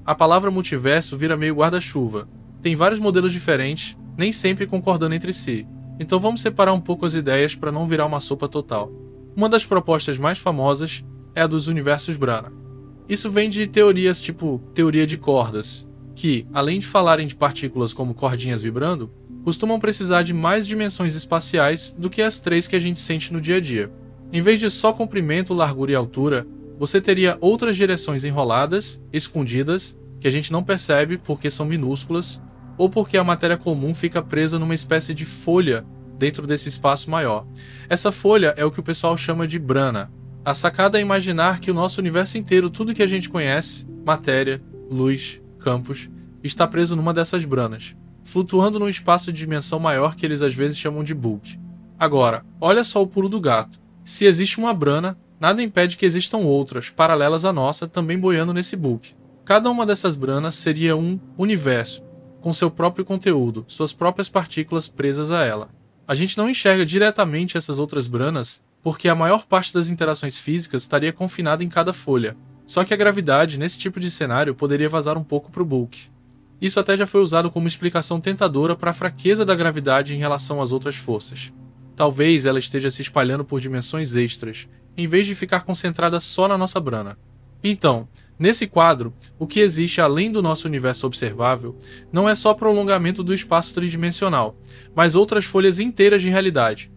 A palavra multiverso vira meio guarda-chuva. Tem vários modelos diferentes, nem sempre concordando entre si. Então vamos separar um pouco as ideias para não virar uma sopa total. Uma das propostas mais famosas é a dos universos Brana. Isso vem de teorias tipo teoria de cordas, que, além de falarem de partículas como cordinhas vibrando, costumam precisar de mais dimensões espaciais do que as 3 que a gente sente no dia a dia. Em vez de só comprimento, largura e altura, você teria outras direções enroladas, escondidas, que a gente não percebe porque são minúsculas, ou porque a matéria comum fica presa numa espécie de folha dentro desse espaço maior. Essa folha é o que o pessoal chama de brana. A sacada é imaginar que o nosso universo inteiro, tudo que a gente conhece, matéria, luz, campos, está preso numa dessas branas, flutuando num espaço de dimensão maior que eles às vezes chamam de bulk. Agora, olha só o pulo do gato. Se existe uma brana, nada impede que existam outras, paralelas à nossa, também boiando nesse bulk. Cada uma dessas branas seria um universo, com seu próprio conteúdo, suas próprias partículas presas a ela. A gente não enxerga diretamente essas outras branas, porque a maior parte das interações físicas estaria confinada em cada folha. Só que a gravidade, nesse tipo de cenário, poderia vazar um pouco para o bulk. Isso até já foi usado como explicação tentadora para a fraqueza da gravidade em relação às outras forças. Talvez ela esteja se espalhando por dimensões extras, em vez de ficar concentrada só na nossa brana. Então, nesse quadro, o que existe além do nosso universo observável não é só prolongamento do espaço tridimensional, mas outras folhas inteiras de realidade,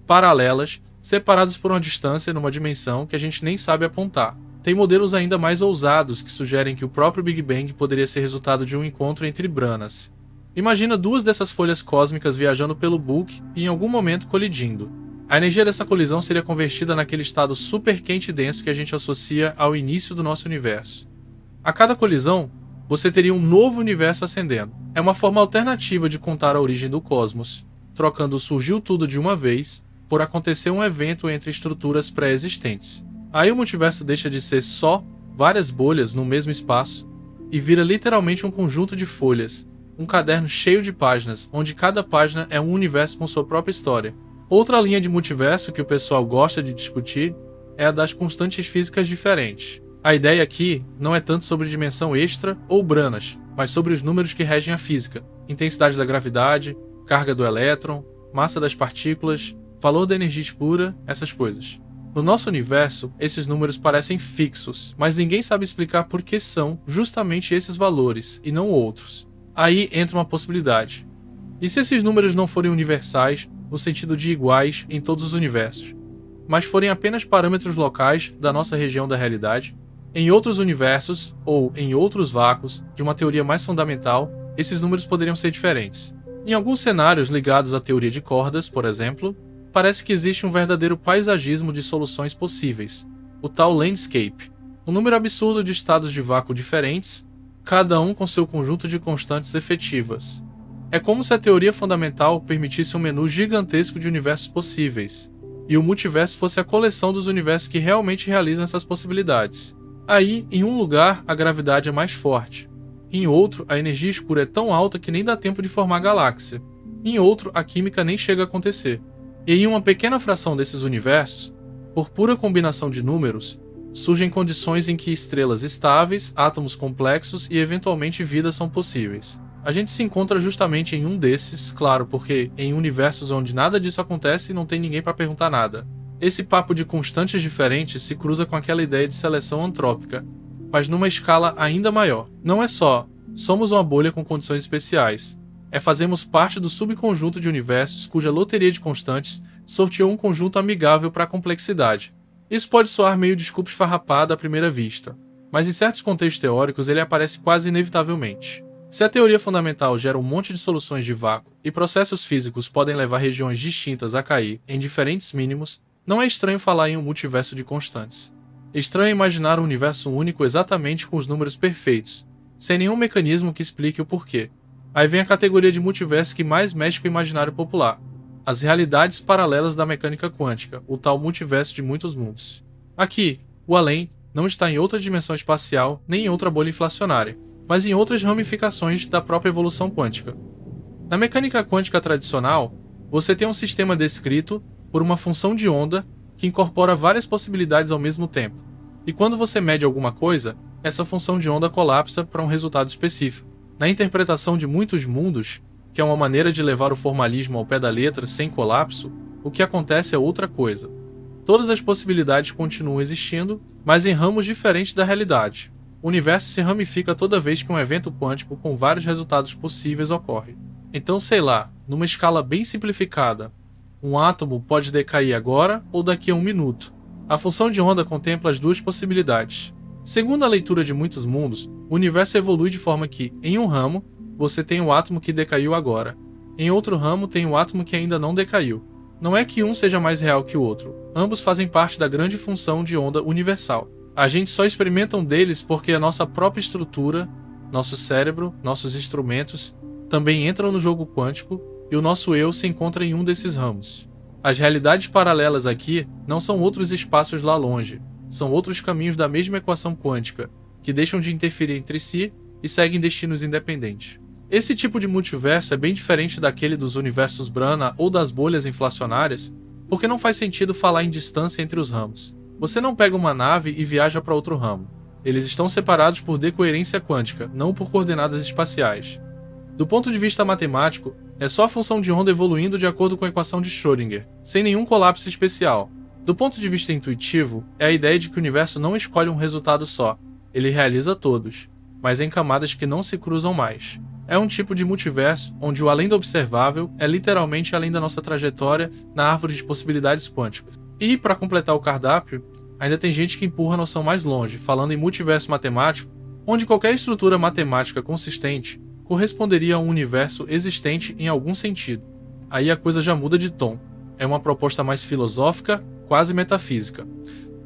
paralelas, separadas por uma distância numa dimensão que a gente nem sabe apontar. Tem modelos ainda mais ousados que sugerem que o próprio Big Bang poderia ser resultado de um encontro entre branas. Imagina 2 dessas folhas cósmicas viajando pelo bulk e em algum momento colidindo. A energia dessa colisão seria convertida naquele estado super quente e denso que a gente associa ao início do nosso universo. A cada colisão, você teria um novo universo ascendendo. É uma forma alternativa de contar a origem do cosmos, trocando o surgiu tudo de uma vez por acontecer um evento entre estruturas pré-existentes. Aí o multiverso deixa de ser só várias bolhas no mesmo espaço e vira literalmente um conjunto de folhas, um caderno cheio de páginas, onde cada página é um universo com sua própria história. Outra linha de multiverso que o pessoal gosta de discutir é a das constantes físicas diferentes. A ideia aqui não é tanto sobre dimensão extra ou branas, mas sobre os números que regem a física, intensidade da gravidade, carga do elétron, massa das partículas, valor da energia escura, essas coisas. No nosso universo, esses números parecem fixos, mas ninguém sabe explicar por que são justamente esses valores e não outros. Aí entra uma possibilidade. E se esses números não forem universais, no sentido de iguais em todos os universos, mas forem apenas parâmetros locais da nossa região da realidade? Em outros universos, ou em outros vácuos, de uma teoria mais fundamental, esses números poderiam ser diferentes. Em alguns cenários ligados à teoria de cordas, por exemplo, parece que existe um verdadeiro paisagismo de soluções possíveis, o tal landscape, um número absurdo de estados de vácuo diferentes, cada um com seu conjunto de constantes efetivas. É como se a teoria fundamental permitisse um menu gigantesco de universos possíveis, e o multiverso fosse a coleção dos universos que realmente realizam essas possibilidades. Aí, em um lugar, a gravidade é mais forte. Em outro, a energia escura é tão alta que nem dá tempo de formar galáxia. Em outro, a química nem chega a acontecer. E em uma pequena fração desses universos, por pura combinação de números, surgem condições em que estrelas estáveis, átomos complexos e eventualmente vida são possíveis. A gente se encontra justamente em um desses, claro, porque em universos onde nada disso acontece não tem ninguém para perguntar nada. Esse papo de constantes diferentes se cruza com aquela ideia de seleção antrópica, mas numa escala ainda maior. Não é só, somos uma bolha com condições especiais. Fazemos parte do subconjunto de universos cuja loteria de constantes sorteou um conjunto amigável para a complexidade. Isso pode soar meio desculpa esfarrapada à primeira vista, mas em certos contextos teóricos ele aparece quase inevitavelmente. Se a teoria fundamental gera um monte de soluções de vácuo e processos físicos podem levar regiões distintas a cair em diferentes mínimos, não é estranho falar em um multiverso de constantes. Estranho imaginar um universo único exatamente com os números perfeitos, sem nenhum mecanismo que explique o porquê. Aí vem a categoria de multiverso que mais mexe com o imaginário popular: as realidades paralelas da mecânica quântica, o tal multiverso de muitos mundos. Aqui, o além não está em outra dimensão espacial nem em outra bolha inflacionária, mas em outras ramificações da própria evolução quântica. Na mecânica quântica tradicional, você tem um sistema descrito por uma função de onda que incorpora várias possibilidades ao mesmo tempo. E quando você mede alguma coisa, essa função de onda colapsa para um resultado específico. Na interpretação de muitos mundos, que é uma maneira de levar o formalismo ao pé da letra sem colapso, o que acontece é outra coisa. Todas as possibilidades continuam existindo, mas em ramos diferentes da realidade. O universo se ramifica toda vez que um evento quântico com vários resultados possíveis ocorre. Então, sei lá, numa escala bem simplificada, um átomo pode decair agora ou daqui a um minuto. A função de onda contempla as duas possibilidades. Segundo a leitura de muitos mundos, o universo evolui de forma que, em um ramo, você tem o átomo que decaiu agora. Em outro ramo, tem o átomo que ainda não decaiu. Não é que um seja mais real que o outro. Ambos fazem parte da grande função de onda universal. A gente só experimenta um deles porque a nossa própria estrutura, nosso cérebro, nossos instrumentos, também entram no jogo quântico e o nosso eu se encontra em um desses ramos. As realidades paralelas aqui não são outros espaços lá longe, são outros caminhos da mesma equação quântica, que deixam de interferir entre si e seguem destinos independentes. Esse tipo de multiverso é bem diferente daquele dos universos Brana ou das bolhas inflacionárias, porque não faz sentido falar em distância entre os ramos. Você não pega uma nave e viaja para outro ramo. Eles estão separados por decoerência quântica, não por coordenadas espaciais. Do ponto de vista matemático, é só a função de onda evoluindo de acordo com a equação de Schrödinger, sem nenhum colapso especial. Do ponto de vista intuitivo, é a ideia de que o universo não escolhe um resultado só, ele realiza todos, mas em camadas que não se cruzam mais. É um tipo de multiverso onde o além do observável é literalmente além da nossa trajetória na árvore de possibilidades quânticas. E, para completar o cardápio, ainda tem gente que empurra a noção mais longe, falando em multiverso matemático, onde qualquer estrutura matemática consistente corresponderia a um universo existente em algum sentido. Aí a coisa já muda de tom. É uma proposta mais filosófica, quase metafísica.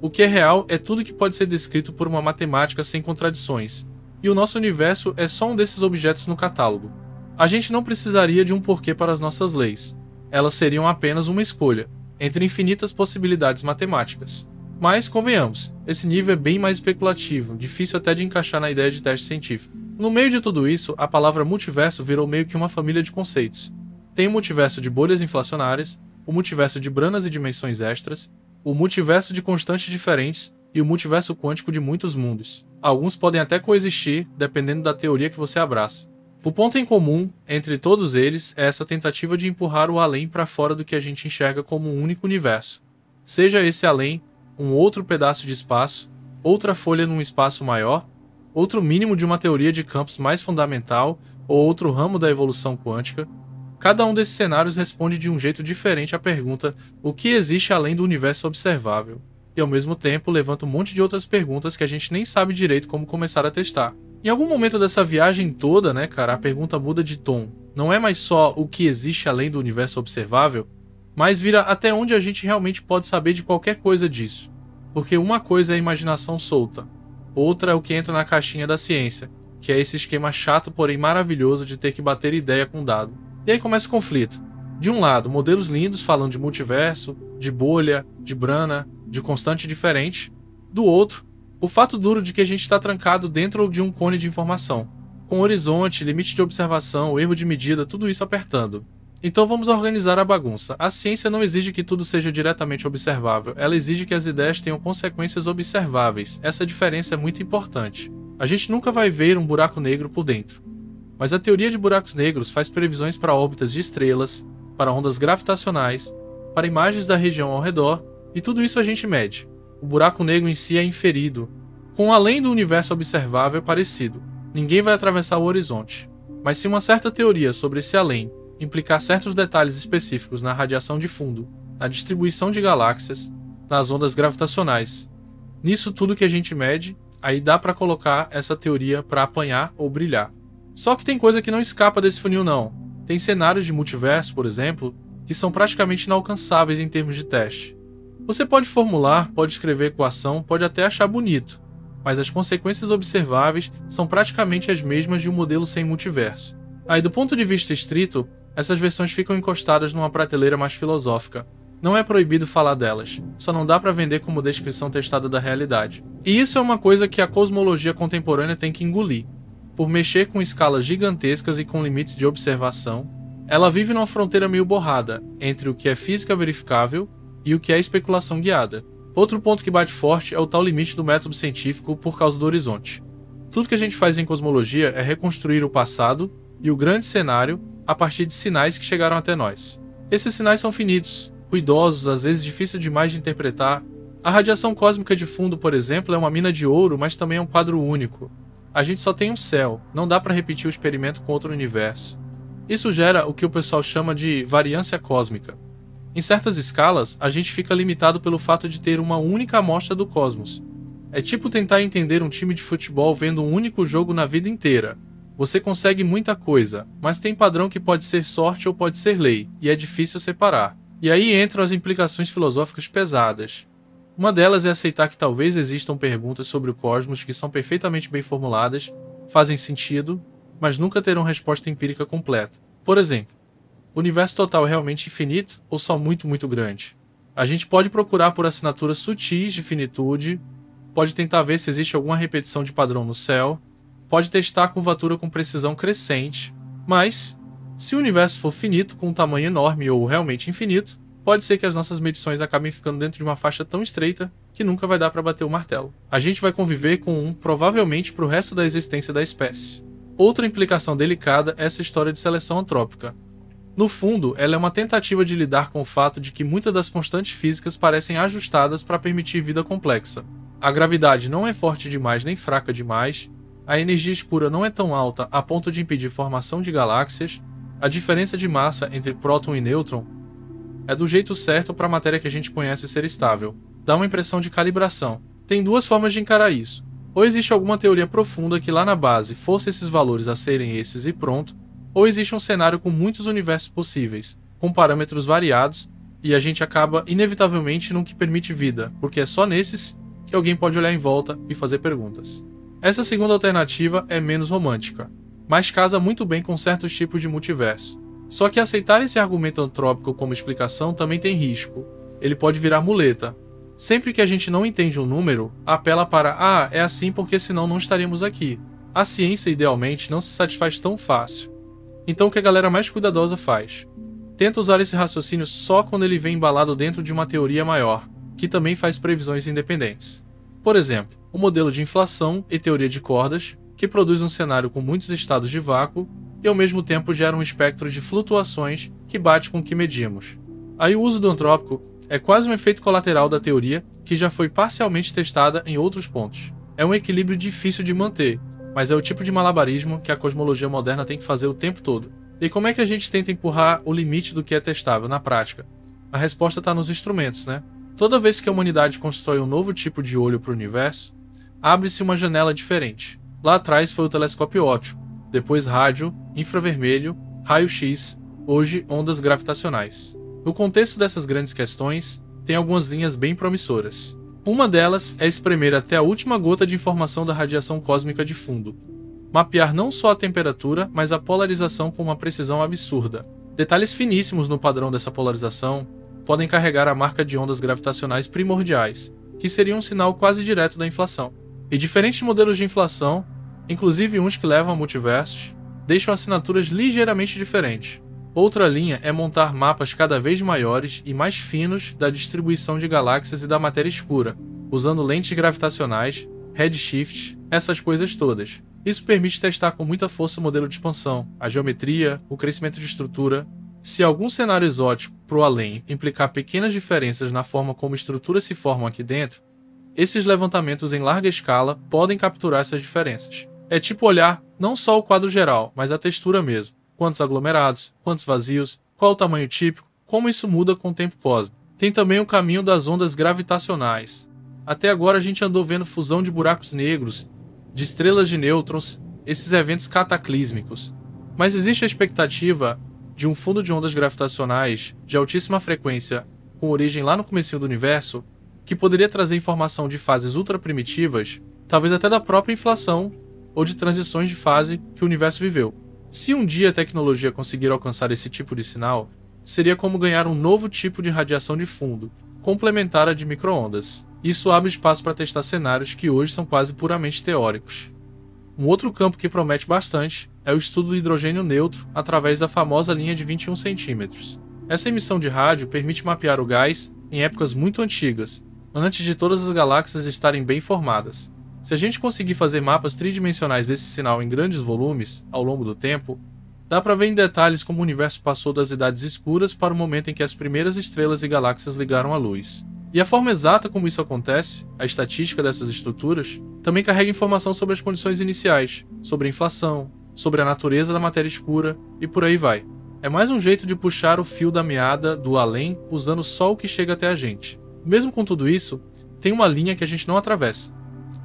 O que é real é tudo que pode ser descrito por uma matemática sem contradições, e o nosso universo é só um desses objetos no catálogo. A gente não precisaria de um porquê para as nossas leis. Elas seriam apenas uma escolha, entre infinitas possibilidades matemáticas. Mas, convenhamos, esse nível é bem mais especulativo, difícil até de encaixar na ideia de teste científico. No meio de tudo isso, a palavra multiverso virou meio que uma família de conceitos. Tem o multiverso de bolhas inflacionárias, o multiverso de branas e dimensões extras, o multiverso de constantes diferentes e o multiverso quântico de muitos mundos. Alguns podem até coexistir, dependendo da teoria que você abraça. O ponto em comum entre todos eles é essa tentativa de empurrar o além para fora do que a gente enxerga como um único universo. Seja esse além um outro pedaço de espaço, outra folha num espaço maior, outro mínimo de uma teoria de campos mais fundamental ou outro ramo da evolução quântica. Cada um desses cenários responde de um jeito diferente à pergunta: o que existe além do universo observável? E ao mesmo tempo levanta um monte de outras perguntas que a gente nem sabe direito como começar a testar. Em algum momento dessa viagem toda, né, cara, a pergunta muda de tom. Não é mais só o que existe além do universo observável, mas vira até onde a gente realmente pode saber de qualquer coisa disso. Porque uma coisa é a imaginação solta, outra é o que entra na caixinha da ciência, que é esse esquema chato, porém maravilhoso de ter que bater ideia com dado. E aí começa o conflito. De um lado, modelos lindos falando de multiverso, de bolha, de brana, de constante diferente. Do outro, o fato duro de que a gente está trancado dentro de um cone de informação, com horizonte, limite de observação, erro de medida, tudo isso apertando. Então vamos organizar a bagunça. A ciência não exige que tudo seja diretamente observável, ela exige que as ideias tenham consequências observáveis. Essa diferença é muito importante. A gente nunca vai ver um buraco negro por dentro. Mas a teoria de buracos negros faz previsões para órbitas de estrelas, para ondas gravitacionais, para imagens da região ao redor, e tudo isso a gente mede. O buraco negro em si é inferido, com além do universo observável parecido. Ninguém vai atravessar o horizonte. Mas se uma certa teoria sobre esse além implicar certos detalhes específicos na radiação de fundo, na distribuição de galáxias, nas ondas gravitacionais, nisso tudo que a gente mede, aí dá para colocar essa teoria para apanhar ou brilhar. Só que tem coisa que não escapa desse funil não. Tem cenários de multiverso, por exemplo, que são praticamente inalcançáveis em termos de teste. Você pode formular, pode escrever equação, pode até achar bonito, mas as consequências observáveis são praticamente as mesmas de um modelo sem multiverso. Aí, do ponto de vista estrito, essas versões ficam encostadas numa prateleira mais filosófica. Não é proibido falar delas, só não dá para vender como descrição testada da realidade. E isso é uma coisa que a cosmologia contemporânea tem que engolir. Por mexer com escalas gigantescas e com limites de observação, ela vive numa fronteira meio borrada entre o que é física verificável e o que é especulação guiada. Outro ponto que bate forte é o tal limite do método científico por causa do horizonte. Tudo que a gente faz em cosmologia é reconstruir o passado e o grande cenário a partir de sinais que chegaram até nós. Esses sinais são finitos, ruidosos, às vezes difíceis demais de interpretar. A radiação cósmica de fundo, por exemplo, é uma mina de ouro, mas também é um quadro único. A gente só tem um céu, não dá para repetir o experimento com outro universo. Isso gera o que o pessoal chama de variância cósmica. Em certas escalas, a gente fica limitado pelo fato de ter uma única amostra do cosmos. É tipo tentar entender um time de futebol vendo um único jogo na vida inteira. Você consegue muita coisa, mas tem padrão que pode ser sorte ou pode ser lei, e é difícil separar. E aí entram as implicações filosóficas pesadas. Uma delas é aceitar que talvez existam perguntas sobre o cosmos que são perfeitamente bem formuladas, fazem sentido, mas nunca terão resposta empírica completa. Por exemplo, o universo total é realmente infinito ou só muito grande? A gente pode procurar por assinaturas sutis de finitude, pode tentar ver se existe alguma repetição de padrão no céu, pode testar a curvatura com precisão crescente, mas, se o universo for finito com um tamanho enorme ou realmente infinito, pode ser que as nossas medições acabem ficando dentro de uma faixa tão estreita que nunca vai dar para bater o martelo. A gente vai conviver com um, provavelmente para o resto da existência da espécie. Outra implicação delicada é essa história de seleção antrópica. No fundo, ela é uma tentativa de lidar com o fato de que muitas das constantes físicas parecem ajustadas para permitir vida complexa. A gravidade não é forte demais nem fraca demais, a energia escura não é tão alta a ponto de impedir formação de galáxias, a diferença de massa entre próton e nêutron é do jeito certo para a matéria que a gente conhece ser estável. Dá uma impressão de calibração. Tem duas formas de encarar isso. Ou existe alguma teoria profunda que lá na base força esses valores a serem esses e pronto, ou existe um cenário com muitos universos possíveis, com parâmetros variados, e a gente acaba inevitavelmente no que permite vida, porque é só nesses que alguém pode olhar em volta e fazer perguntas. Essa segunda alternativa é menos romântica, mas casa muito bem com certos tipos de multiverso. Só que aceitar esse argumento antrópico como explicação também tem risco. Ele pode virar muleta. Sempre que a gente não entende um número, apela para é assim porque senão não estaríamos aqui. A ciência, idealmente, não se satisfaz tão fácil. Então o que a galera mais cuidadosa faz? Tenta usar esse raciocínio só quando ele vem embalado dentro de uma teoria maior, que também faz previsões independentes. Por exemplo, o modelo de inflação e teoria de cordas, que produz um cenário com muitos estados de vácuo e ao mesmo tempo gera um espectro de flutuações que bate com o que medimos. Aí o uso do antrópico é quase um efeito colateral da teoria que já foi parcialmente testada em outros pontos. É um equilíbrio difícil de manter, mas é o tipo de malabarismo que a cosmologia moderna tem que fazer o tempo todo. E como é que a gente tenta empurrar o limite do que é testável na prática? A resposta está nos instrumentos, né? Toda vez que a humanidade constrói um novo tipo de olho para o universo, abre-se uma janela diferente. Lá atrás foi o telescópio óptico, depois rádio, infravermelho, raio-x, hoje ondas gravitacionais. No contexto dessas grandes questões, tem algumas linhas bem promissoras. Uma delas é espremer até a última gota de informação da radiação cósmica de fundo. Mapear não só a temperatura, mas a polarização com uma precisão absurda. Detalhes finíssimos no padrão dessa polarização podem carregar a marca de ondas gravitacionais primordiais, que seria um sinal quase direto da inflação. E diferentes modelos de inflação, inclusive uns que levam a multiversos, deixam assinaturas ligeiramente diferentes. Outra linha é montar mapas cada vez maiores e mais finos da distribuição de galáxias e da matéria escura, usando lentes gravitacionais, redshift, essas coisas todas. Isso permite testar com muita força o modelo de expansão, a geometria, o crescimento de estrutura. Se algum cenário exótico pro além implicar pequenas diferenças na forma como estruturas se formam aqui dentro, esses levantamentos em larga escala podem capturar essas diferenças. É tipo olhar não só o quadro geral, mas a textura mesmo. Quantos aglomerados, quantos vazios, qual o tamanho típico, como isso muda com o tempo cósmico. Tem também o caminho das ondas gravitacionais. Até agora a gente andou vendo fusão de buracos negros, de estrelas de nêutrons, esses eventos cataclísmicos. Mas existe a expectativa de um fundo de ondas gravitacionais de altíssima frequência, com origem lá no comecinho do universo, que poderia trazer informação de fases ultra primitivas, talvez até da própria inflação ou de transições de fase que o universo viveu. Se um dia a tecnologia conseguir alcançar esse tipo de sinal, seria como ganhar um novo tipo de radiação de fundo, complementar à de micro-ondas. Isso abre espaço para testar cenários que hoje são quase puramente teóricos. Um outro campo que promete bastante é o estudo do hidrogênio neutro através da famosa linha de 21 centímetros. Essa emissão de rádio permite mapear o gás em épocas muito antigas, antes de todas as galáxias estarem bem formadas. Se a gente conseguir fazer mapas tridimensionais desse sinal em grandes volumes, ao longo do tempo, dá para ver em detalhes como o universo passou das idades escuras para o momento em que as primeiras estrelas e galáxias ligaram a luz. E a forma exata como isso acontece, a estatística dessas estruturas, também carrega informação sobre as condições iniciais, sobre a inflação, sobre a natureza da matéria escura e por aí vai. É mais um jeito de puxar o fio da meada do além usando só o que chega até a gente. Mesmo com tudo isso, tem uma linha que a gente não atravessa.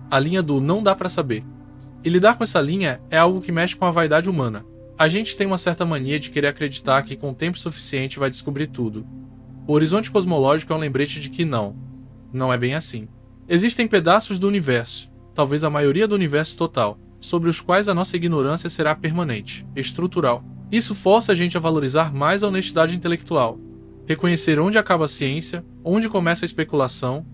A linha do não dá pra saber. E lidar com essa linha é algo que mexe com a vaidade humana. A gente tem uma certa mania de querer acreditar que com tempo suficiente vai descobrir tudo. O horizonte cosmológico é um lembrete de que não é bem assim. Existem pedaços do universo, talvez a maioria do universo total, sobre os quais a nossa ignorância será permanente, estrutural. Isso força a gente a valorizar mais a honestidade intelectual, reconhecer onde acaba a ciência, onde começa a especulação.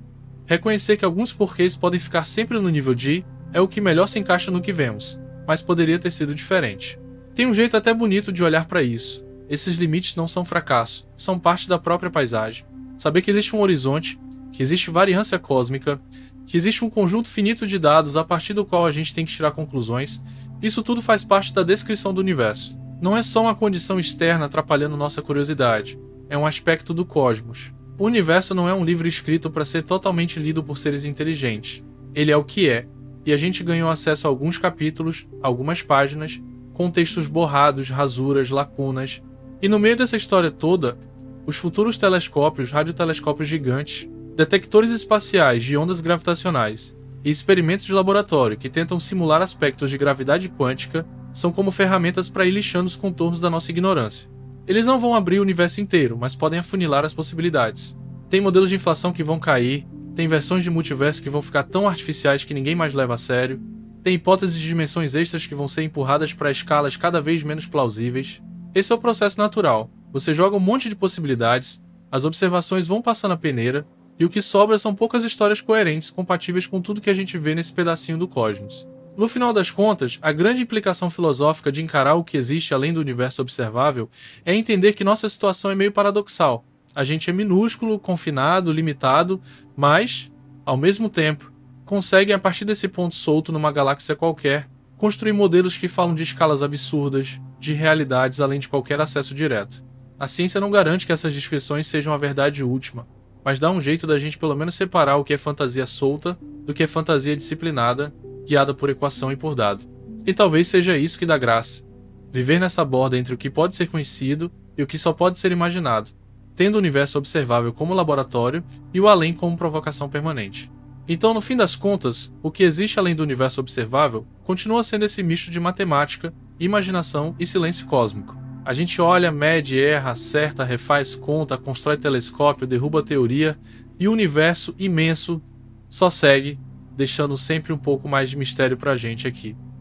Reconhecer que alguns porquês podem ficar sempre no nível de é o que melhor se encaixa no que vemos, mas poderia ter sido diferente. Tem um jeito até bonito de olhar para isso. Esses limites não são fracasso, são parte da própria paisagem. Saber que existe um horizonte, que existe variância cósmica, que existe um conjunto finito de dados a partir do qual a gente tem que tirar conclusões, isso tudo faz parte da descrição do universo. Não é só uma condição externa atrapalhando nossa curiosidade, é um aspecto do cosmos. O universo não é um livro escrito para ser totalmente lido por seres inteligentes. Ele é o que é, e a gente ganhou acesso a alguns capítulos, algumas páginas, com textos borrados, rasuras, lacunas. E no meio dessa história toda, os futuros telescópios, radiotelescópios gigantes, detectores espaciais de ondas gravitacionais e experimentos de laboratório que tentam simular aspectos de gravidade quântica são como ferramentas para ir lixando os contornos da nossa ignorância. Eles não vão abrir o universo inteiro, mas podem afunilar as possibilidades. Tem modelos de inflação que vão cair, tem versões de multiverso que vão ficar tão artificiais que ninguém mais leva a sério, tem hipóteses de dimensões extras que vão ser empurradas para escalas cada vez menos plausíveis. Esse é o processo natural. Você joga um monte de possibilidades, as observações vão passando a peneira, e o que sobra são poucas histórias coerentes, compatíveis com tudo que a gente vê nesse pedacinho do cosmos. No final das contas, a grande implicação filosófica de encarar o que existe além do universo observável é entender que nossa situação é meio paradoxal. A gente é minúsculo, confinado, limitado, mas, ao mesmo tempo, consegue, a partir desse ponto solto numa galáxia qualquer, construir modelos que falam de escalas absurdas, de realidades além de qualquer acesso direto. A ciência não garante que essas descrições sejam a verdade última, mas dá um jeito da gente pelo menos separar o que é fantasia solta do que é fantasia disciplinada, guiada por equação e por dado. E talvez seja isso que dá graça. Viver nessa borda entre o que pode ser conhecido e o que só pode ser imaginado, tendo o universo observável como laboratório e o além como provocação permanente. Então, no fim das contas, o que existe além do universo observável continua sendo esse misto de matemática, imaginação e silêncio cósmico. A gente olha, mede, erra, acerta, refaz conta, constrói telescópio, derruba teoria, e o universo imenso só segue, deixando sempre um pouco mais de mistério pra gente aqui.